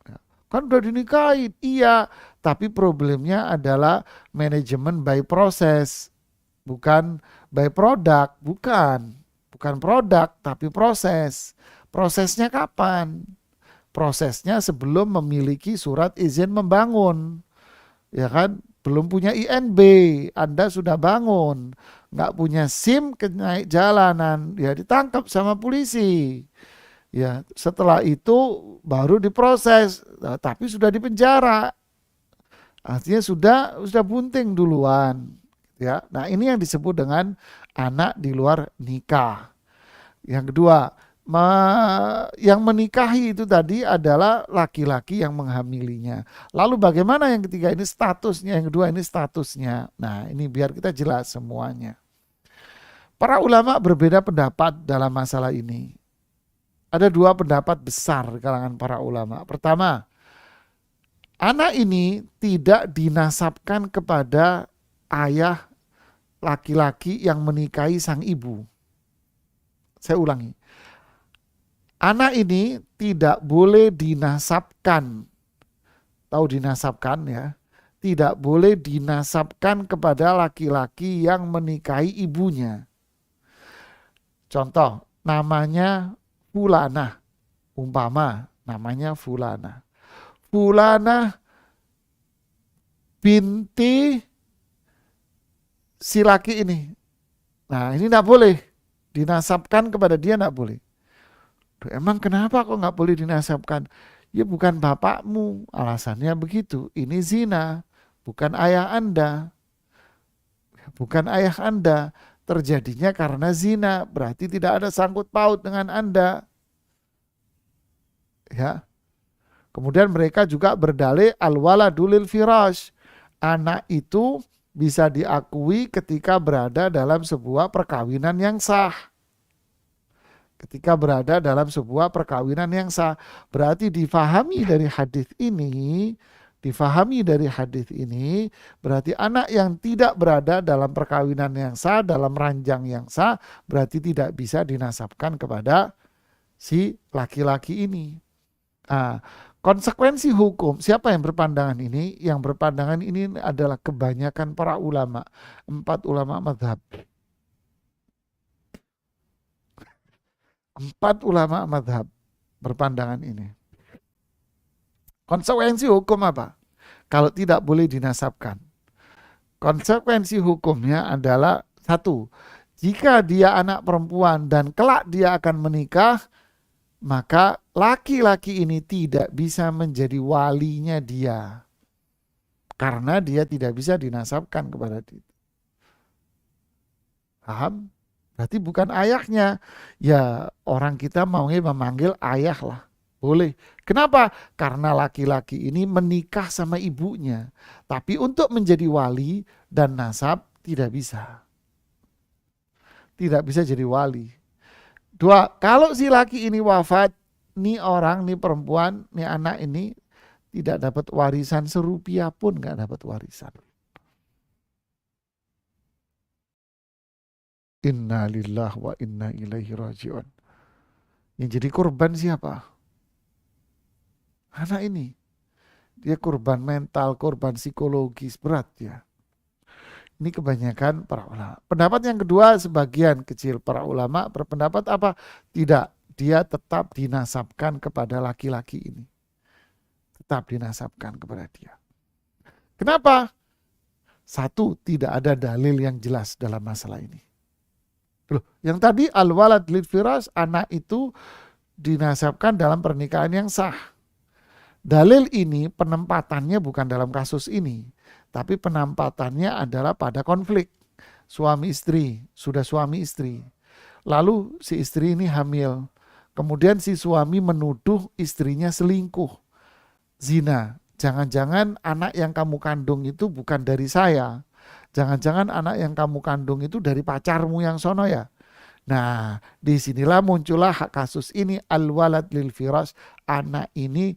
Ya, kan udah dinikahin, iya, tapi problemnya adalah manajemen by proses, bukan by product, bukan. Bukan produk, tapi proses. Prosesnya kapan? Prosesnya sebelum memiliki surat izin membangun. Ya kan? Belum punya INB, Anda sudah bangun. Nggak punya SIM, naik jalanan, ya ditangkap sama polisi. Ya, setelah itu baru diproses, tapi sudah di penjara. Artinya sudah bunting duluan. Ya, nah ini yang disebut dengan anak di luar nikah. Yang kedua, yang menikahi itu tadi adalah laki-laki yang menghamilinya. Lalu bagaimana yang ketiga ini statusnya, yang kedua ini statusnya. Nah ini biar kita jelas semuanya. Para ulama berbeda pendapat dalam masalah ini. Ada dua pendapat besar di kalangan para ulama. Pertama, anak ini tidak dinasabkan kepada ayah laki-laki yang menikahi sang ibu. Saya ulangi. Anak ini tidak boleh dinasabkan. Tahu dinasabkan ya? Tidak boleh dinasabkan kepada laki-laki yang menikahi ibunya. Contoh, namanya Fulana. Umpama namanya Fulana. Fulana binti si laki ini. Nah ini tidak boleh dinasabkan kepada dia, tidak boleh. Emang kenapa kok nggak boleh dinasabkan? Ya bukan bapakmu, alasannya begitu. Ini zina, bukan ayah Anda. bukan ayah Anda. Terjadinya karena zina, berarti tidak ada sangkut paut dengan Anda. Ya. Kemudian mereka juga berdalih al-waladu lil firash. Anak itu bisa diakui ketika berada dalam sebuah perkawinan yang sah. Ketika berada dalam sebuah perkawinan yang sah, berarti difahami dari hadis ini, berarti anak yang tidak berada dalam perkawinan yang sah, dalam ranjang yang sah, berarti tidak bisa dinasabkan kepada si laki-laki ini. Nah, konsekuensi hukum, siapa yang berpandangan ini? Yang berpandangan ini adalah kebanyakan para ulama, 4 ulama mazhab. 4 ulama mazhab berpandangan ini. Konsekuensi hukum apa? Kalau tidak boleh dinasabkan. Konsekuensi hukumnya adalah 1, jika dia anak perempuan dan kelak dia akan menikah, maka laki-laki ini tidak bisa menjadi walinya dia. Karena dia tidak bisa dinasabkan kepada dia. Paham? Berarti bukan ayahnya. Ya orang kita maunya memanggil ayah lah. Boleh. Kenapa? Karena laki-laki ini menikah sama ibunya. Tapi untuk menjadi wali dan nasab tidak bisa. Tidak bisa jadi wali. 2, kalau si laki ini wafat, nih orang, nih perempuan, nih anak ini tidak dapat warisan, serupiah pun gak dapat warisan. Inna lillah wa inna ilaihi raji'un. Yang jadi korban siapa? Anak ini. Dia korban mental, korban psikologis, berat ya. Ini kebanyakan para ulama. Pendapat yang kedua, sebagian kecil para ulama berpendapat apa? Tidak, dia tetap dinasabkan kepada laki-laki ini. Tetap dinasabkan kepada dia. Kenapa? 1, tidak ada dalil yang jelas dalam masalah ini. Loh, yang tadi al-walad lil firas, anak itu dinasabkan dalam pernikahan yang sah. Dalil ini penempatannya bukan dalam kasus ini, tapi penempatannya adalah pada konflik suami istri, sudah suami istri. Lalu si istri ini hamil. Kemudian si suami menuduh istrinya selingkuh, zina. Jangan-jangan anak yang kamu kandung itu bukan dari saya. Jangan-jangan anak yang kamu kandung itu dari pacarmu yang sono ya. Nah, disinilah muncullah kasus ini al-walad lil firas. Anak ini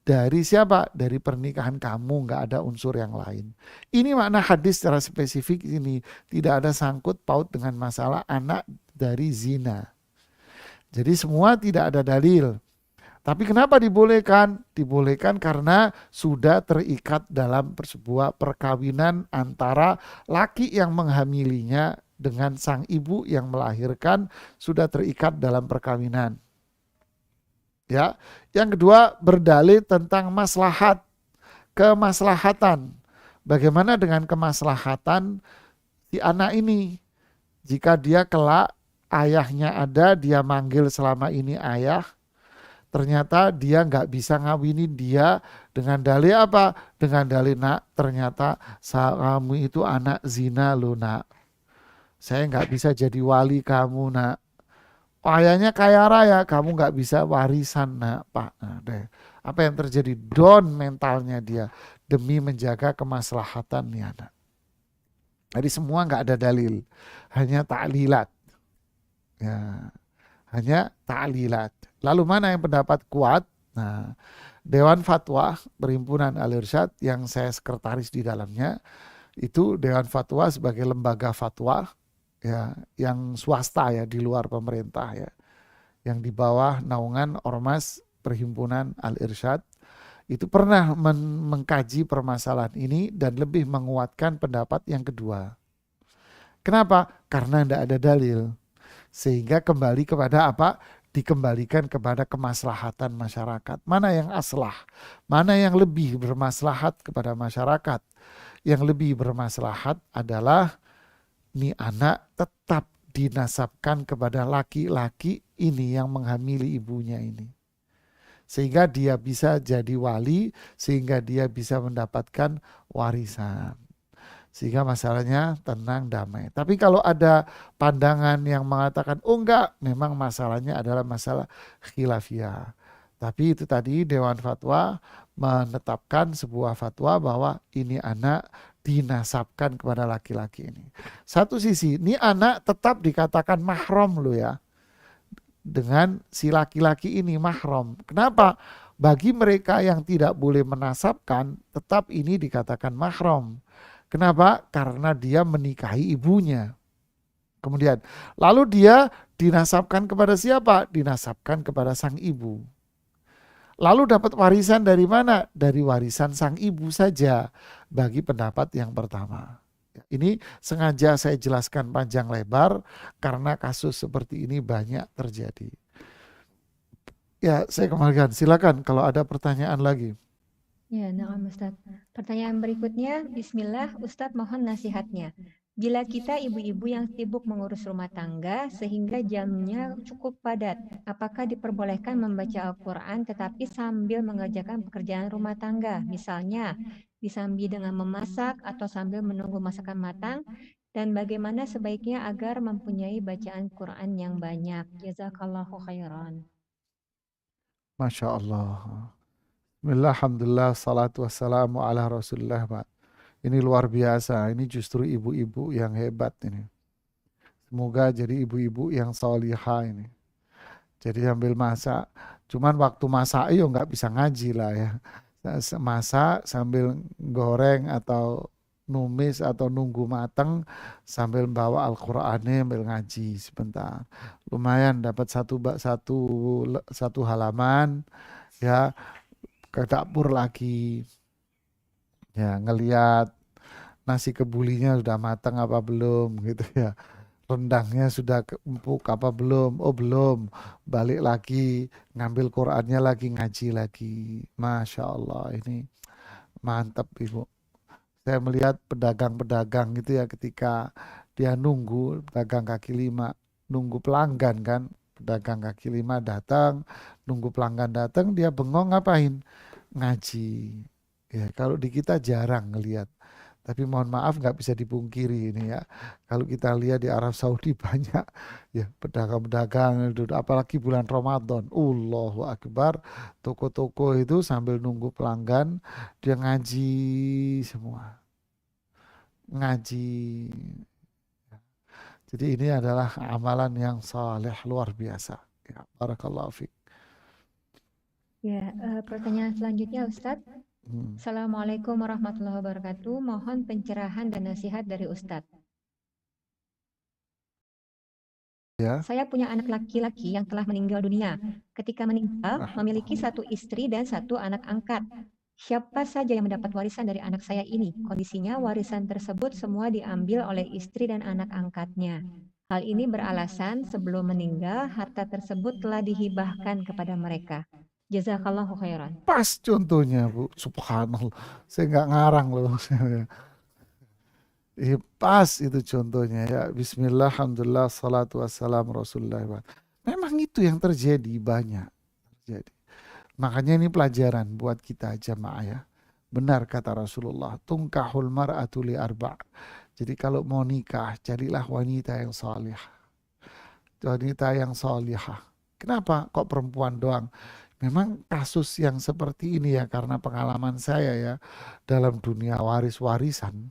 dari siapa? Dari pernikahan kamu, nggak ada unsur yang lain. Ini makna hadis secara spesifik ini. Tidak ada sangkut paut dengan masalah anak dari zina. Jadi semua tidak ada dalil. Tapi kenapa dibolehkan? Dibolehkan karena sudah terikat dalam sebuah perkawinan antara laki yang menghamilinya dengan sang ibu yang melahirkan, sudah terikat dalam perkawinan. Ya, yang kedua berdalil tentang maslahat, kemaslahatan. Bagaimana dengan kemaslahatan si anak ini? Jika dia kelak ayahnya ada, dia manggil selama ini ayah, ternyata dia nggak bisa ngawinin dia dengan dalih apa? Dengan dalih, nak, ternyata kamu itu anak zina loh, nak. Saya nggak bisa jadi wali kamu, nak. Ayahnya kaya raya, kamu nggak bisa warisan, nak, Pak. Nah, deh. Apa yang terjadi? Down mentalnya dia demi menjaga kemaslahatan nih anak. Jadi semua nggak ada dalil, hanya ta'lilat. Ya, hanya ta'lilat. Lalu mana yang pendapat kuat? Nah, Dewan Fatwa Perhimpunan Al-Irsyad yang saya sekretaris di dalamnya, itu Dewan Fatwa sebagai lembaga fatwa ya, yang swasta ya, di luar pemerintah ya, yang di bawah naungan Ormas Perhimpunan Al-Irsyad, itu pernah mengkaji permasalahan ini dan lebih menguatkan pendapat yang kedua. Kenapa? Karena tidak ada dalil. Sehingga kembali kepada apa? Dikembalikan kepada kemaslahatan masyarakat. Mana yang aslah? Mana yang lebih bermaslahat kepada masyarakat? Yang lebih bermaslahat adalah nih anak tetap dinasabkan kepada laki-laki ini yang menghamili ibunya ini. Sehingga dia bisa jadi wali, sehingga dia bisa mendapatkan warisan. sehingga masalahnya tenang, damai. Tapi kalau ada pandangan yang mengatakan, oh enggak, memang masalahnya adalah masalah khilafiyah. Tapi itu tadi Dewan Fatwa menetapkan sebuah fatwa bahwa ini anak dinasabkan kepada laki-laki ini. Satu sisi, ini anak tetap dikatakan mahram loh ya, dengan si laki-laki ini mahram. Kenapa? Bagi mereka yang tidak boleh menasabkan, tetap ini dikatakan mahram. Kenapa? Karena dia menikahi ibunya. Kemudian, lalu dia dinasabkan kepada siapa? Dinasabkan kepada sang ibu. Lalu dapat warisan dari mana? Dari warisan sang ibu saja, bagi pendapat yang pertama. Ini sengaja saya jelaskan panjang lebar karena kasus seperti ini banyak terjadi. Ya, saya kembalikan. Silakan kalau ada pertanyaan lagi. Ya, na'am Ustadz. Pertanyaan berikutnya, Bismillah, Ustadz mohon nasihatnya. Bila kita ibu-ibu yang sibuk mengurus rumah tangga sehingga jamnya cukup padat, apakah diperbolehkan membaca Al-Quran tetapi sambil mengerjakan pekerjaan rumah tangga? Misalnya, disambi dengan memasak atau sambil menunggu masakan matang, dan bagaimana sebaiknya agar mempunyai bacaan Quran yang banyak? Jazakallahu khairan. Masya Allah. Bismillah, alhamdulillah, salatu wassalamu ala rasulullah, Pak. Ini luar biasa, ini justru ibu-ibu yang hebat ini. Semoga jadi ibu-ibu yang salihah ini. Jadi sambil masak, cuman waktu masak yo nggak bisa ngaji lah ya. Masak sambil goreng atau numis atau nunggu mateng sambil bawa Al-Qur'annya sambil ngaji sebentar. Lumayan dapat satu halaman ya, ke dapur lagi ya, ngeliat nasi kebulinya sudah matang apa belum gitu ya. Rendangnya sudah empuk apa belum? Oh belum. Balik lagi, ngambil Qur'annya lagi, ngaji lagi. Masya Allah, ini mantap Ibu. Saya melihat pedagang-pedagang gitu ya, ketika dia nunggu, pedagang kaki lima, nunggu pelanggan kan. Pedagang kaki lima datang, nunggu pelanggan datang, dia bengong ngapain? Ngaji. Ya, kalau di kita jarang ngelihat. Tapi mohon maaf nggak bisa dipungkiri ini ya. Kalau kita lihat di Arab Saudi banyak ya pedagang-pedagang itu, apalagi bulan Ramadan. Allahu Akbar. Toko-toko itu sambil nunggu pelanggan dia ngaji semua. Ngaji. Jadi ini adalah amalan yang saleh luar biasa. Ya, barakallahu fiik. Ya, pertanyaan selanjutnya Ustadz. Hmm. Assalamualaikum warahmatullahi wabarakatuh. Mohon pencerahan dan nasihat dari Ustadz. Ya. Saya punya anak laki-laki yang telah meninggal dunia. Ketika meninggal, memiliki satu istri dan satu anak angkat. Siapa saja yang mendapat warisan dari anak saya ini? Kondisinya warisan tersebut semua diambil oleh istri dan anak angkatnya. Hal ini beralasan sebelum meninggal harta tersebut telah dihibahkan kepada mereka. Jazakallahu khairan. Pas contohnya Bu, subhanallah. Saya nggak ngarang loh. Pas itu contohnya ya. Bismillah, alhamdulillah, salatu wassalam rasulullah. Memang itu yang terjadi, banyak terjadi. Makanya ini pelajaran buat kita jamaah ya. Benar kata Rasulullah, tungkahul mar'atu li arba'. Jadi kalau mau nikah, jadilah wanita yang salih. Wanita yang salihah. Kenapa kok perempuan doang? Memang kasus yang seperti ini ya, karena pengalaman saya ya dalam dunia waris-warisan.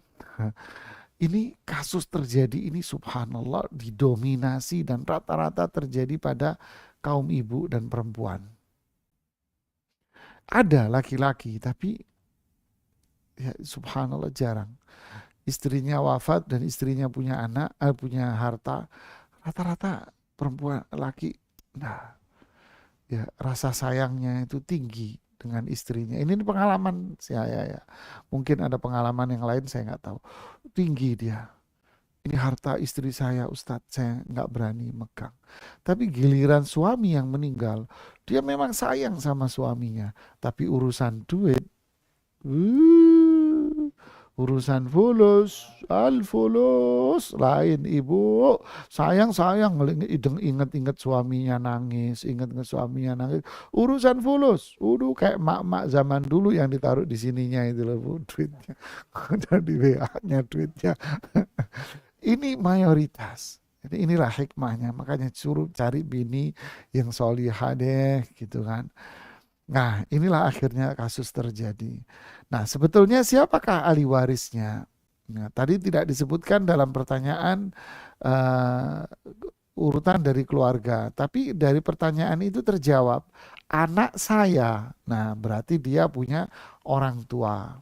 Ini kasus terjadi ini subhanallah didominasi dan rata-rata terjadi pada kaum ibu dan perempuan. Ada laki-laki tapi ya subhanallah jarang. Istrinya wafat dan istrinya punya anak, punya harta, rata-rata perempuan laki. Nah, ya rasa sayangnya itu tinggi dengan istrinya. Ini pengalaman saya ya. Mungkin ada pengalaman yang lain saya nggak tahu. Tinggi dia. Ini harta istri saya Ustadz, saya nggak berani megang. Tapi giliran suami yang meninggal, dia memang sayang sama suaminya. Tapi urusan duit, Urusan fulus, al-fulus, lain ibu. Sayang-sayang, inget-inget suaminya nangis, inget-inget suaminya nangis. Urusan fulus, udah kayak mak-mak zaman dulu yang ditaruh di sininya itu loh, Bu, duitnya. Udah di WA-nya duitnya. Ini mayoritas. Jadi inilah hikmahnya, makanya suruh cari bini yang solihah deh, gitu kan. Nah, inilah akhirnya kasus terjadi. Nah, sebetulnya siapakah ahli warisnya? Nah, tadi tidak disebutkan dalam pertanyaan eh, urutan dari keluarga, tapi dari pertanyaan itu terjawab, anak saya. Nah, berarti dia punya orang tua.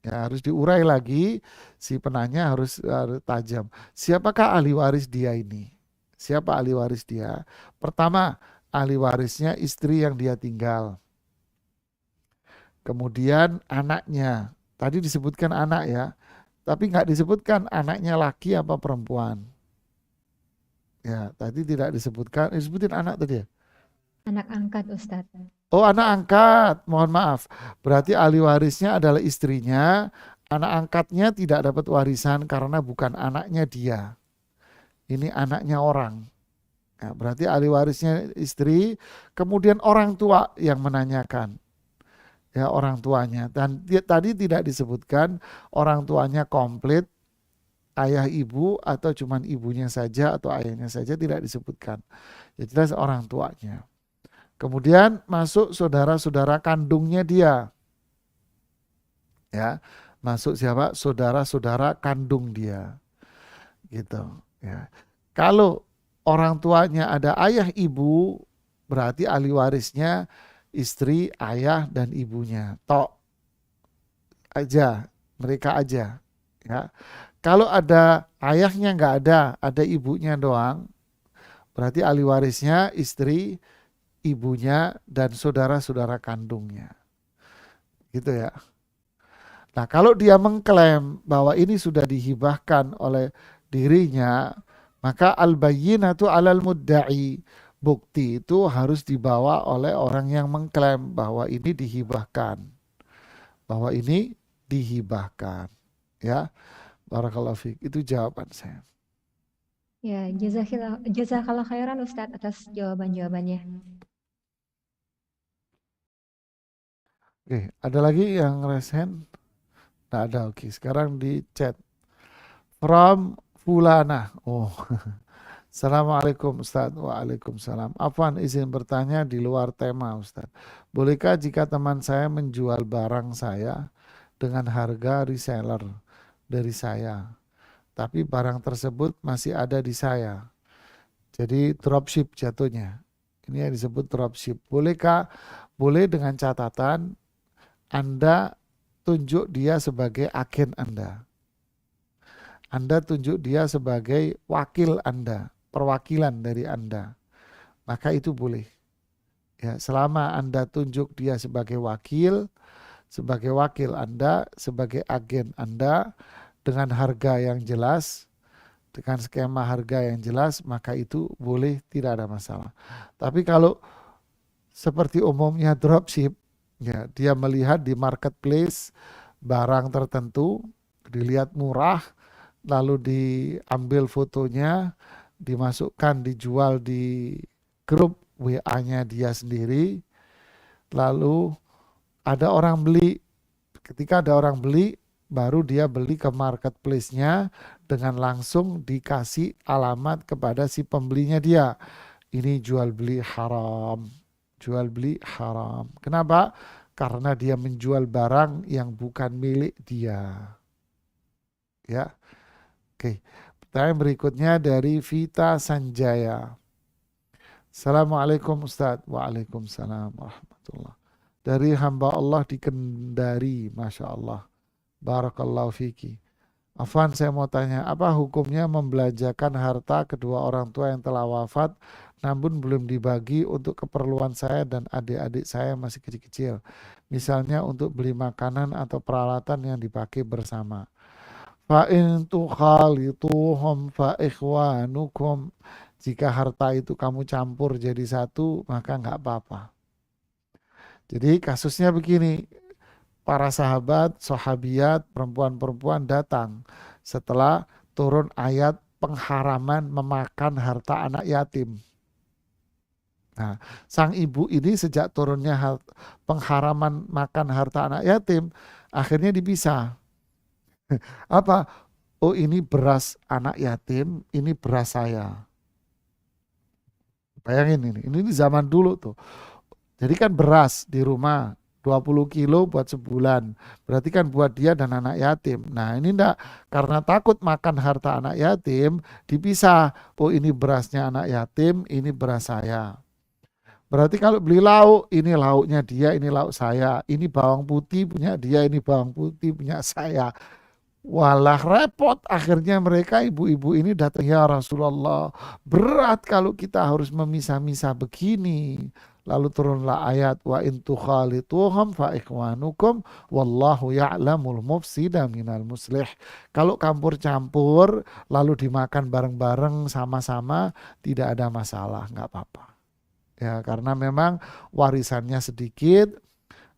Ya, harus diurai lagi, si penanya harus tajam. Siapakah ahli waris dia ini? Siapa ahli waris dia? Pertama, ahli warisnya istri yang dia tinggal. Kemudian anaknya, tadi disebutkan anak ya, tapi nggak disebutkan anaknya laki apa perempuan. Ya, tadi tidak disebutkan, disebutin anak tadi ya. Anak angkat, Ustadz. Oh, anak angkat, mohon maaf. Berarti ahli warisnya adalah istrinya, anak angkatnya tidak dapat warisan karena bukan anaknya dia. Ini anaknya orang. Ya, berarti ahli warisnya istri, kemudian orang tua yang menanyakan. Ya, orang tuanya, dan tadi tidak disebutkan orang tuanya komplit, ayah ibu atau cuman ibunya saja atau ayahnya saja, tidak disebutkan. Ya, jelas orang tuanya. Kemudian masuk saudara-saudara kandungnya dia, ya, masuk siapa, saudara-saudara kandung dia, gitu ya. Kalau orang tuanya ada ayah ibu, berarti ahli warisnya istri, ayah dan ibunya tok aja, mereka aja, ya. Kalau ada ayahnya nggak ada ibunya doang, berarti ahli warisnya istri, ibunya, dan saudara-saudara kandungnya. Gitu ya. Nah, kalau dia mengklaim bahwa ini sudah dihibahkan oleh dirinya, maka al-bayyinatu 'alal mudda'i. Bukti itu harus dibawa oleh orang yang mengklaim bahwa ini dihibahkan. Bahwa ini dihibahkan. Ya, barakallahu fiik. Itu jawaban saya. Ya, jazakallah khairan Ustadz atas jawaban-jawabannya. Oke, ada lagi yang raise hand? Nggak ada, oke. Sekarang di chat. From Fulana. Oh, Assalamualaikum Ustadz. Waalaikumsalam. Afwan, izin bertanya di luar tema Ustadz. Bolehkah jika teman saya menjual barang saya dengan harga reseller dari saya, tapi barang tersebut masih ada di saya? Jadi dropship jatuhnya. Ini yang disebut dropship. Bolehkah? Boleh dengan catatan Anda tunjuk dia sebagai agen Anda. Anda tunjuk dia sebagai wakil Anda, perwakilan dari Anda. Maka itu boleh. Ya, selama Anda tunjuk dia sebagai wakil Anda, sebagai agen Anda dengan harga yang jelas, dengan skema harga yang jelas, maka itu boleh, tidak ada masalah. Tapi kalau seperti umumnya dropship, ya, dia melihat di marketplace barang tertentu, dilihat murah, lalu diambil fotonya, dimasukkan, dijual di grup WA-nya dia sendiri, lalu ada orang beli. Ketika ada orang beli, baru dia beli ke marketplace-nya dengan langsung dikasih alamat kepada si pembelinya dia. Ini jual beli haram. Jual beli haram. Kenapa? Karena dia menjual barang yang bukan milik dia. Ya. Oke. Pertanyaan berikutnya dari Vita Sanjaya. Assalamualaikum Ustadz. Waalaikumsalam warahmatullah. Dari hamba Allah di Kendari, Masya Allah. Barakallahu fiki. Afwan, saya mau tanya, apa hukumnya membelanjakan harta kedua orang tua yang telah wafat namun belum dibagi untuk keperluan saya dan adik-adik saya masih kecil-kecil. Misalnya untuk beli makanan atau peralatan yang dipakai bersama. Fa in tukhalituhum fa ikhwanukum. Jika harta itu kamu campur jadi satu, maka nggak apa-apa. Jadi kasusnya begini, para sahabat, sahabiyat, perempuan-perempuan datang setelah turun ayat pengharaman memakan harta anak yatim. Nah, sang ibu ini sejak turunnya pengharaman makan harta anak yatim, akhirnya dipisah. Apa? Oh, ini beras anak yatim, ini beras saya. Bayangin ini di zaman dulu tuh. Jadi kan beras di rumah 20 kilo buat sebulan. Berarti kan buat dia dan anak yatim. Nah ini enggak, karena takut makan harta anak yatim, dipisah. Oh ini berasnya anak yatim, ini beras saya. Berarti kalau beli lauk, ini lauknya dia, ini lauk saya. Ini bawang putih punya dia, ini bawang putih punya saya. Walah repot, akhirnya mereka ibu-ibu ini datang, ya Rasulullah, berat kalau kita harus memisah-misah begini. Lalu turunlah ayat wa in tukhalituhum fa ikhwanukum wallahu ya'lamul mufsida minal muslih. Kalau campur-campur lalu dimakan bareng-bareng sama-sama tidak ada masalah, nggak apa-apa. Ya, karena memang warisannya sedikit,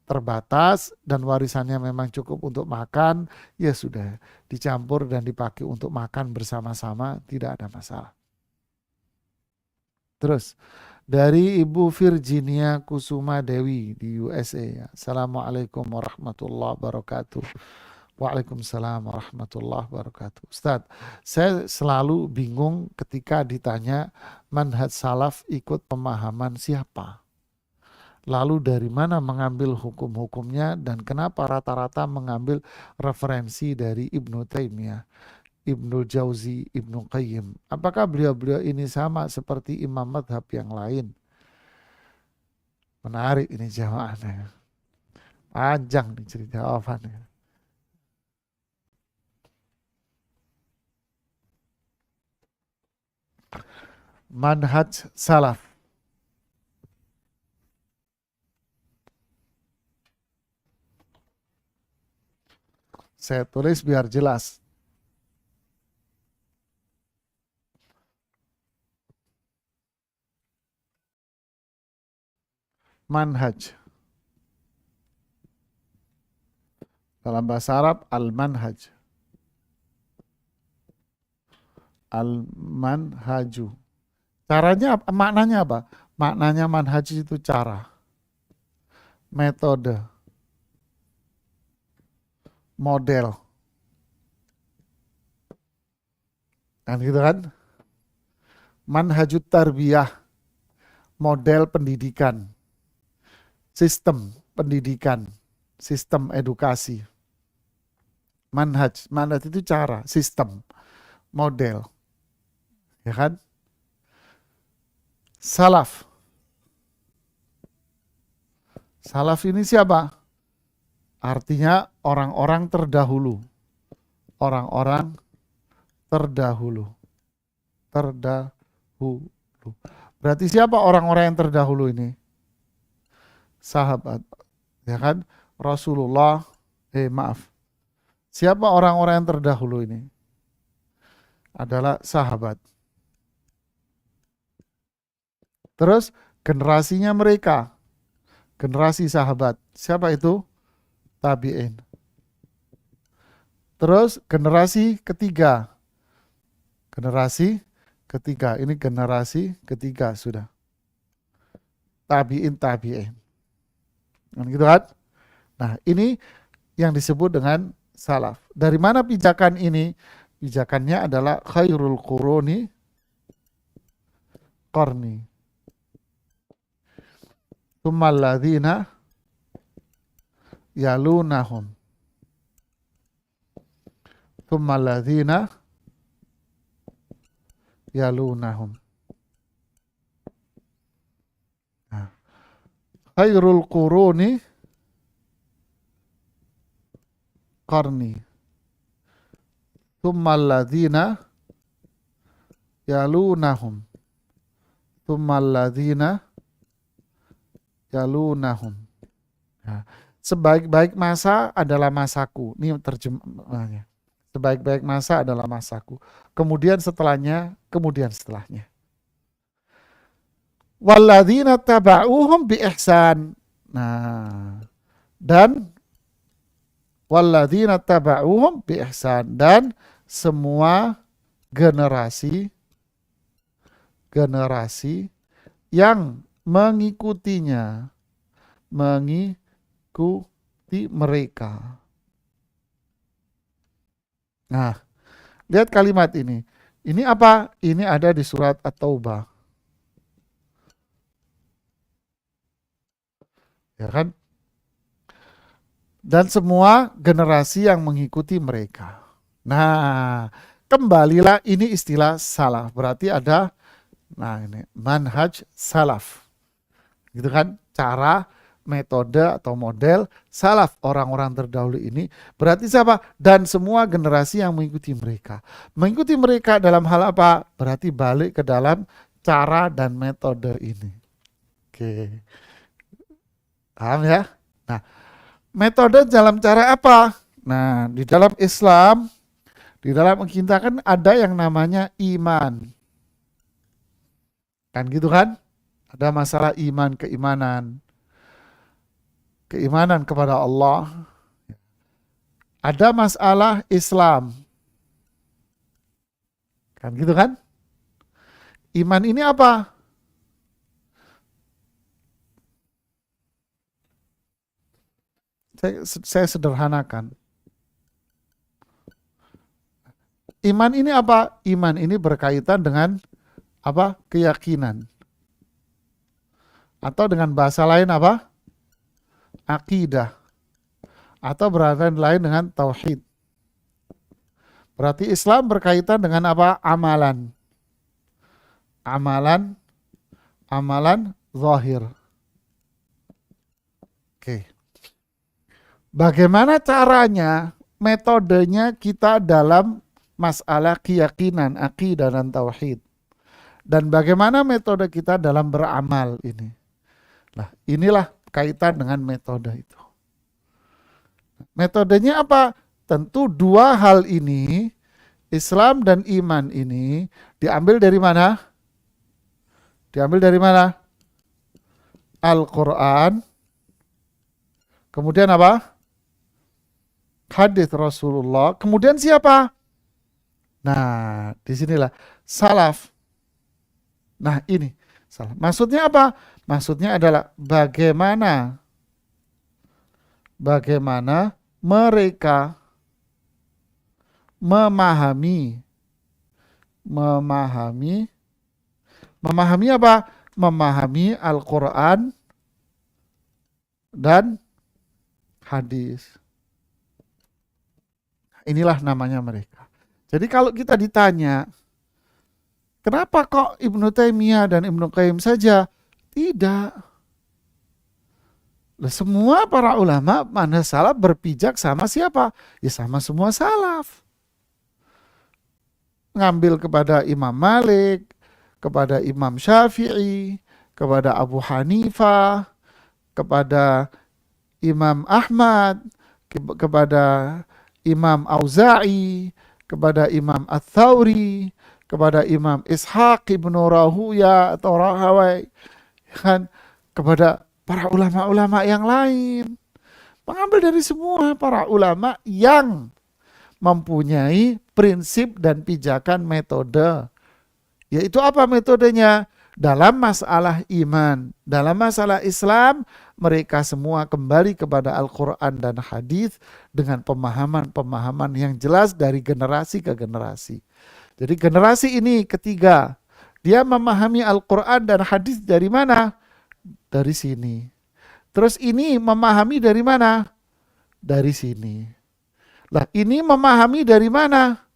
terbatas, dan warisannya memang cukup untuk makan, ya sudah dicampur dan dipakai untuk makan bersama-sama, tidak ada masalah. Terus dari Ibu Virginia Kusuma Dewi di USA. Assalamualaikum warahmatullahi wabarakatuh. Waalaikumsalam warahmatullahi wabarakatuh. Ustadz, saya selalu bingung ketika ditanya manhaj salaf ikut pemahaman siapa? Lalu dari mana mengambil hukum-hukumnya dan kenapa rata-rata mengambil referensi dari Ibnu Taimiyah, Ibnu Jauzi, Ibnu Qayyim? Apakah beliau-beliau ini sama seperti imam madhab yang lain? Menarik ini jawabannya. Panjang nih cerita jawabannya. Manhaj salaf. Saya tulis biar jelas. Manhaj. Dalam bahasa Arab, al-manhaj. Al-manhaju. Caranya apa? Maknanya apa? Maknanya manhaj itu cara, metode, model. Kan gitu kan? Manhajut tarbiyah, model pendidikan, sistem pendidikan, sistem edukasi. Manhaj itu cara, sistem, model. Ya kan? Salaf. Salaf ini siapa? Artinya orang-orang terdahulu. Orang-orang terdahulu. Terdahulu. Berarti siapa orang-orang yang terdahulu ini? Sahabat. Ya kan? Rasulullah. Maaf. Siapa orang-orang yang terdahulu ini? Adalah sahabat. Terus generasinya mereka. Generasi sahabat. Siapa itu? Tabi'in. Terus generasi ketiga. Generasi ketiga. Ini generasi ketiga sudah. Tabi'in. Kan gitu kan? Nah, ini yang disebut dengan salaf. Dari mana pijakan ini? Pijakannya adalah khairul quruni qarni. Tsummal ladzina yalunahum. Tsummal ladzina yalunahum. Nah, khairul quruni qarni. Tsummal ladzina yalunahum. Tsummal ladzina yalunahum. Nah, sebaik-baik masa adalah masaku. Ini terjemahnya. Sebaik-baik masa adalah masaku. Kemudian setelahnya. Walladzina taba'uhum bi ihsan. Nah, dan walladzina taba'uhum bi ihsan, dan semua generasi yang mengikuti mereka. Nah, lihat kalimat ini. Ini apa? Ini ada di surat At-Taubah. Ya kan? Dan semua generasi yang mengikuti mereka. Nah, kembalilah, ini istilah salaf. Berarti ada, nah ini manhaj salaf. Gitu kan? Cara, metode atau model salaf orang-orang terdahulu ini. Berarti siapa? Dan semua generasi yang mengikuti mereka. Mengikuti mereka dalam hal apa? Berarti balik ke dalam cara dan metode ini. Oke. Paham ya? Nah, metode dalam cara apa? Nah, di dalam Islam, di dalam kita kan ada yang namanya iman. Kan gitu kan? Ada masalah iman, keimanan. Keimanan kepada Allah. Ada masalah Islam. Kan gitu kan? Iman ini apa? Saya sederhanakan. Iman ini apa? Iman ini berkaitan dengan apa? Keyakinan. Atau dengan bahasa lain apa? Akidah. Atau berkaitan lain dengan tauhid. Berarti Islam berkaitan dengan apa? Amalan. Amalan zahir. Oke. Bagaimana caranya, metodenya kita dalam masalah keyakinan, akidah dan tauhid. Dan bagaimana metode kita dalam beramal ini. Nah, inilah kaitan dengan metode itu. Metodenya apa? Tentu dua hal ini, Islam dan iman ini, diambil dari mana? Diambil dari mana? Al-Quran. Kemudian apa? Hadis Rasulullah. Kemudian siapa? Nah, disinilah salaf. Nah, ini salaf. Maksudnya apa? Maksudnya adalah bagaimana mereka memahami apa? Memahami Al-Quran dan hadis. Inilah namanya mereka. Jadi kalau kita ditanya, kenapa kok Ibnu Taimiyah dan Ibnu Qayyim saja? Tidak. Semua para ulama manhaj salaf berpijak sama siapa? Ya sama semua salaf. Ngambil kepada Imam Malik, kepada Imam Syafi'i, kepada Abu Hanifah, kepada Imam Ahmad, kepada Imam Auza'i, kepada Imam Ats-Tsauri, kepada Imam Ishaq ibnu Rahuya atau Rahawai, kan, kepada para ulama-ulama yang lain. Mengambil dari semua para ulama yang mempunyai prinsip dan pijakan metode. Yaitu apa metodenya? Dalam masalah iman, dalam masalah Islam, mereka semua kembali kepada Al-Quran dan hadis dengan pemahaman-pemahaman yang jelas dari generasi ke generasi. Jadi generasi ini ketiga, dia memahami Al-Quran dan hadis dari mana? Dari sini. Terus ini memahami dari mana? Dari sini. Lah ini memahami dari mana?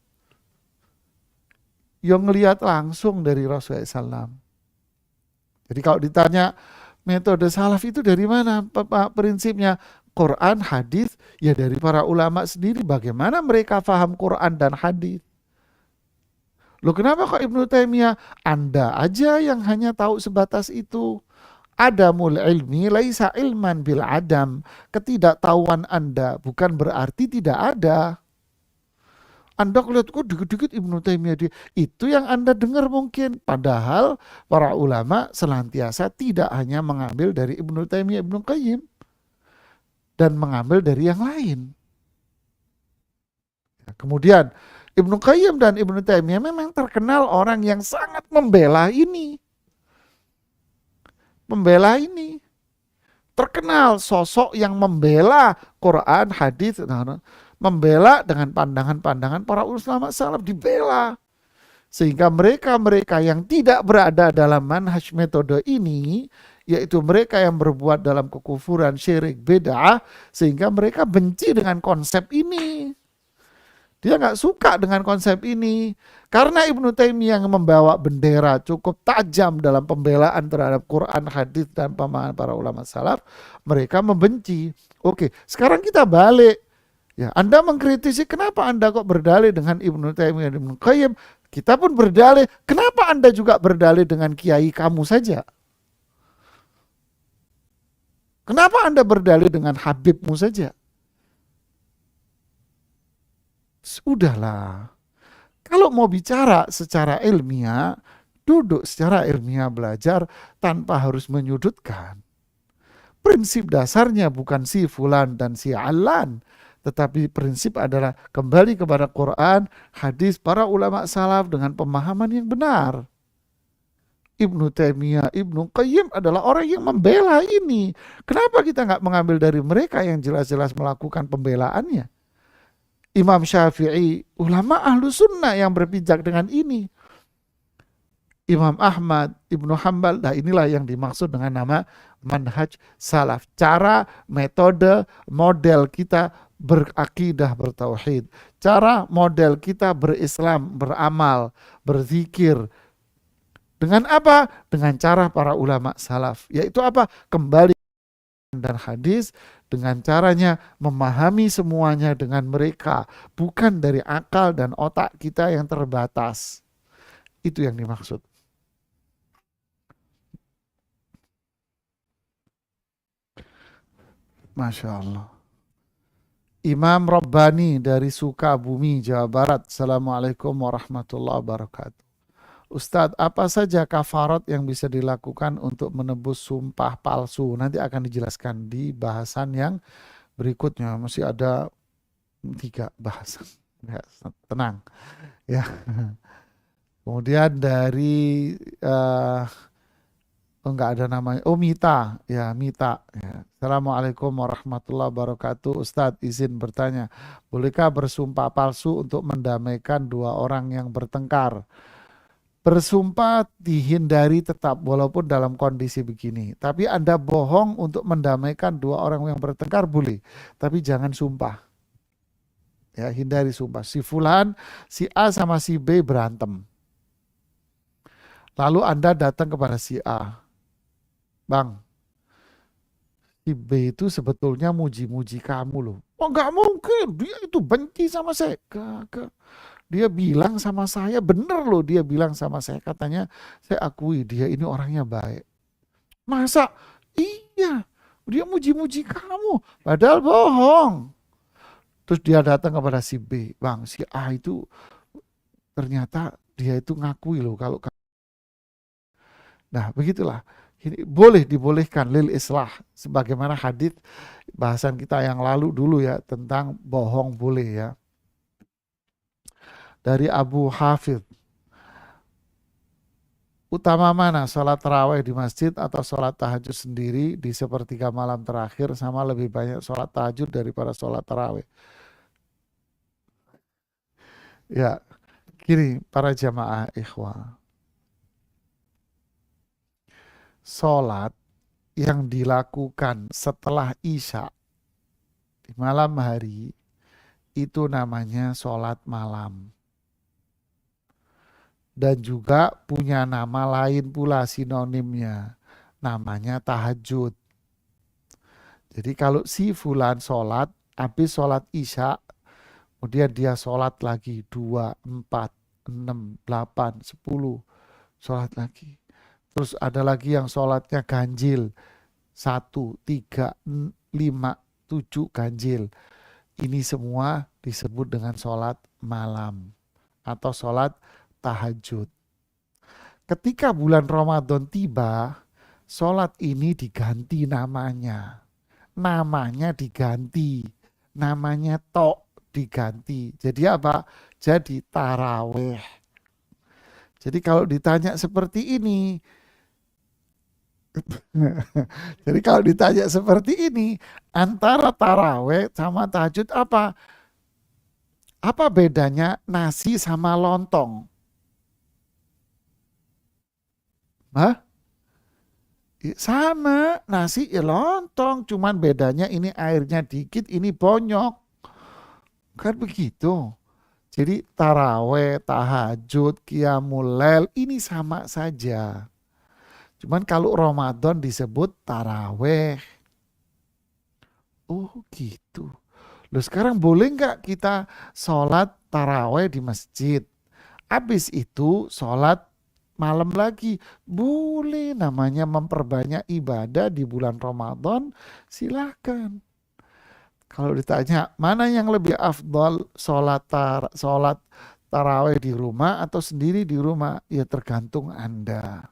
Yang ngelihat langsung dari Rasulullah SAW. Jadi kalau ditanya metode salaf itu dari mana prinsipnya? Quran, hadis, ya dari para ulama sendiri. Bagaimana mereka paham Quran dan hadis? Loh kenapa kok Ibnu Taimiyah? Anda aja yang hanya tahu sebatas itu. Adamul ilmi laisa ilman bil adam. Ketidaktahuan Anda bukan berarti tidak ada. Anda lihat kok dikit-dikit Ibnu Taimiyah dia. Itu yang Anda dengar mungkin. Padahal para ulama senantiasa tidak hanya mengambil dari Ibnu Taimiyah, Ibnu Qayyim. Dan mengambil dari yang lain. Kemudian Ibnu Qayyim dan Ibnu Taimiyah memang terkenal orang yang sangat membela ini. Membela ini. Terkenal sosok yang membela Quran, hadis, membela dengan pandangan-pandangan para ulama salaf, dibela. Sehingga mereka-mereka yang tidak berada dalam manhaj metode ini, yaitu mereka yang berbuat dalam kekufuran, syirik, bid'ah, sehingga mereka benci dengan konsep ini. Dia nggak suka dengan konsep ini. Karena Ibnu Taimiyah yang membawa bendera cukup tajam dalam pembelaan terhadap Quran, hadis, dan pemahaman para ulama salaf, mereka membenci. Oke, sekarang kita balik. Ya, Anda mengkritisi kenapa Anda kok berdalih dengan Ibnu Taimiyah dan Ibnu Qayyim. Kita pun berdalih, kenapa Anda juga berdalih dengan kiai kamu saja? Kenapa Anda berdalih dengan habibmu saja? Udahlah. Kalau mau bicara secara ilmiah, duduk secara ilmiah belajar tanpa harus menyudutkan. Prinsip dasarnya bukan si fulan dan si alan, tetapi prinsip adalah kembali kepada Quran, hadis para ulama salaf dengan pemahaman yang benar. Ibnu Taimiyah, Ibnu Qayyim adalah orang yang membela ini. Kenapa kita nggak mengambil dari mereka yang jelas-jelas melakukan pembelaannya? Imam Syafi'i, ulama ahlu sunnah yang berpijak dengan ini. Imam Ahmad, Ibnu Hanbal, nah inilah yang dimaksud dengan nama manhaj salaf. Cara, metode, model kita berakidah, bertauhid. Cara, model kita berislam, beramal, berzikir. Dengan apa? Dengan cara para ulama salaf. Yaitu apa? Kembali dan hadis dengan caranya memahami semuanya dengan mereka, bukan dari akal dan otak kita yang terbatas. Itu yang dimaksud. Masya Allah. Imam Rabbani dari Sukabumi, Jawa Barat. Assalamualaikum warahmatullahi wabarakatuh. Ustadz, apa saja kafarat yang bisa dilakukan untuk menebus sumpah palsu? Nanti akan dijelaskan di bahasan yang berikutnya. Masih ada 3 bahasan. Ya, tenang. Ya. Kemudian dari enggak ada namanya. Oh, Mita. Ya, Mita. Ya. Assalamualaikum warahmatullahi wabarakatuh. Ustadz, izin bertanya. Bolehkah bersumpah palsu untuk mendamaikan 2 orang yang bertengkar? Bersumpah dihindari tetap walaupun dalam kondisi begini. Tapi Anda bohong untuk mendamaikan 2 orang yang bertengkar boleh. Tapi jangan sumpah. Ya, hindari sumpah. Si fulan, si A sama si B berantem. Lalu Anda datang kepada si A. Bang, si B itu sebetulnya muji-muji kamu loh. Oh, nggak mungkin, dia itu benci sama saya. Gak. Dia bilang sama saya, bener loh dia bilang sama saya, katanya saya akui dia ini orangnya baik. Masa? Iya, dia muji-muji kamu, padahal bohong. Terus dia datang kepada si B, bang si A itu ternyata dia itu ngakui loh kalau. Nah begitulah, ini boleh dibolehkan lil islah, sebagaimana hadits bahasan kita yang lalu dulu ya tentang bohong boleh ya. Dari Abu Hafidh, utama mana sholat tarawih di masjid atau sholat tahajud sendiri di sepertiga malam terakhir, sama lebih banyak sholat tahajud daripada sholat tarawih? Ya, gini para jamaah ikhwah, sholat yang dilakukan setelah isya di malam hari itu namanya sholat malam. Dan juga punya nama lain pula sinonimnya, namanya tahajud. Jadi kalau si fulan sholat, habis sholat isya, kemudian dia sholat lagi 2, 4, 6, 8, 10, sholat lagi. Terus ada lagi yang sholatnya ganjil, 1, 3, 5, 7 ganjil. Ini semua disebut dengan sholat malam atau sholat tahajud. Ketika bulan Ramadan tiba, sholat ini diganti namanya. Namanya diganti. Namanya diganti. Jadi apa? Jadi taraweh. Jadi kalau ditanya seperti ini, jadi kalau ditanya seperti ini, antara taraweh sama tahajud apa? Apa bedanya nasi sama lontong? Hah? Sama, nasi ya lontong, cuman bedanya ini airnya dikit, ini bonyok. Kan begitu. Jadi taraweh, tahajud, qiyamul lail ini sama saja. Cuman kalau Ramadan disebut taraweh. Oh gitu. Loh sekarang boleh nggak kita sholat taraweh di masjid? Habis itu sholat malam lagi. Boleh, namanya memperbanyak ibadah di bulan Ramadan, silakan. Kalau ditanya mana yang lebih afdol, sholat taraweh di rumah atau sendiri di rumah, ya tergantung Anda.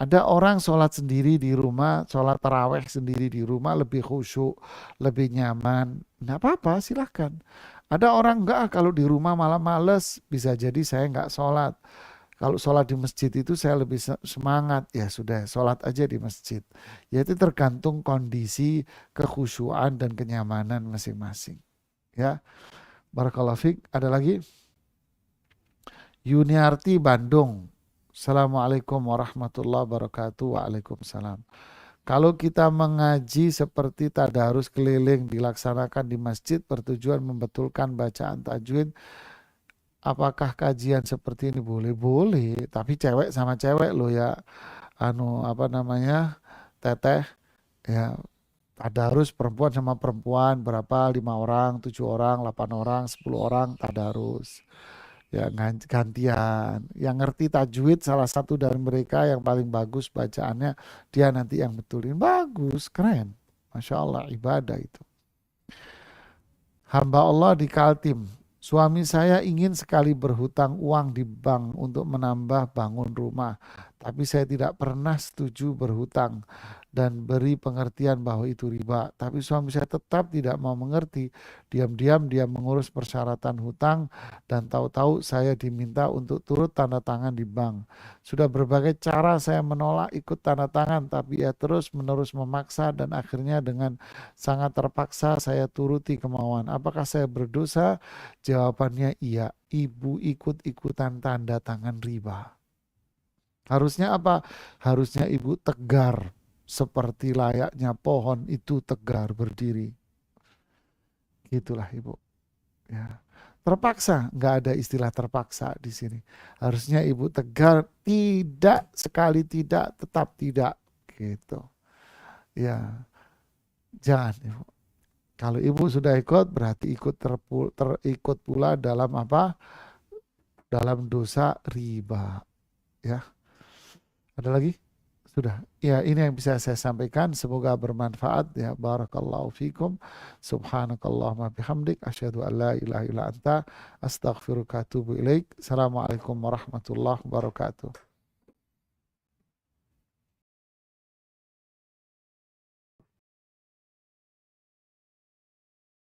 Ada orang sholat sendiri di rumah, sholat taraweh sendiri di rumah lebih khusyuk, lebih nyaman. Nggak apa-apa, silahkan. Ada orang enggak, kalau di rumah malah males, bisa jadi saya nggak sholat. Kalau sholat di masjid itu saya lebih semangat, ya sudah sholat aja di masjid. Ya itu tergantung kondisi kekhusyuan dan kenyamanan masing-masing. Ya, barakallahu fiik. Ada lagi? Yuniarti Bandung. Assalamualaikum warahmatullahi wabarakatuh. Waalaikumsalam. Kalau kita mengaji seperti tadarus keliling dilaksanakan di masjid bertujuan membetulkan bacaan tajwid, apakah kajian seperti ini boleh? Boleh, tapi cewek sama cewek loh ya. Apa namanya? Teteh ya, tadarus perempuan sama perempuan berapa? 5 orang, 7 orang, 8 orang, 10 orang tadarus. Ya gantian. Yang ngerti tajwid salah satu dari mereka yang paling bagus bacaannya, dia nanti yang betulin. Bagus, keren. Masya Allah, ibadah itu. Hamba Allah di Kaltim. Suami saya ingin sekali berhutang uang di bank untuk menambah bangun rumah. Tapi saya tidak pernah setuju berhutang dan beri pengertian bahwa itu riba. Tapi suami saya tetap tidak mau mengerti. Diam-diam dia mengurus persyaratan hutang dan tahu-tahu saya diminta untuk turut tanda tangan di bank. Sudah berbagai cara saya menolak ikut tanda tangan, tapi ia terus-menerus memaksa dan akhirnya dengan sangat terpaksa saya turuti kemauan. Apakah saya berdosa? Jawabannya iya. Ibu ikut-ikutan tanda tangan riba. Harusnya apa? Harusnya ibu tegar. Seperti layaknya pohon itu tegar berdiri. Gitulah ibu. Ya. Terpaksa, nggak ada istilah terpaksa di sini. Harusnya ibu tegar, tidak, sekali tidak, tetap tidak. Gitu. Ya, jangan ibu. Kalau ibu sudah ikut, berarti terikut pula dalam apa? Dalam dosa riba. Ya, ada lagi? Sudah. Ya, ini yang bisa saya sampaikan. Semoga bermanfaat. Ya, barakallahu fikum. Subhanakallahumma bihamdik. Asyhadu an la ilaha illa anta. Astaghfiruka wa atubu ilaik. Assalamualaikum warahmatullahi wabarakatuh.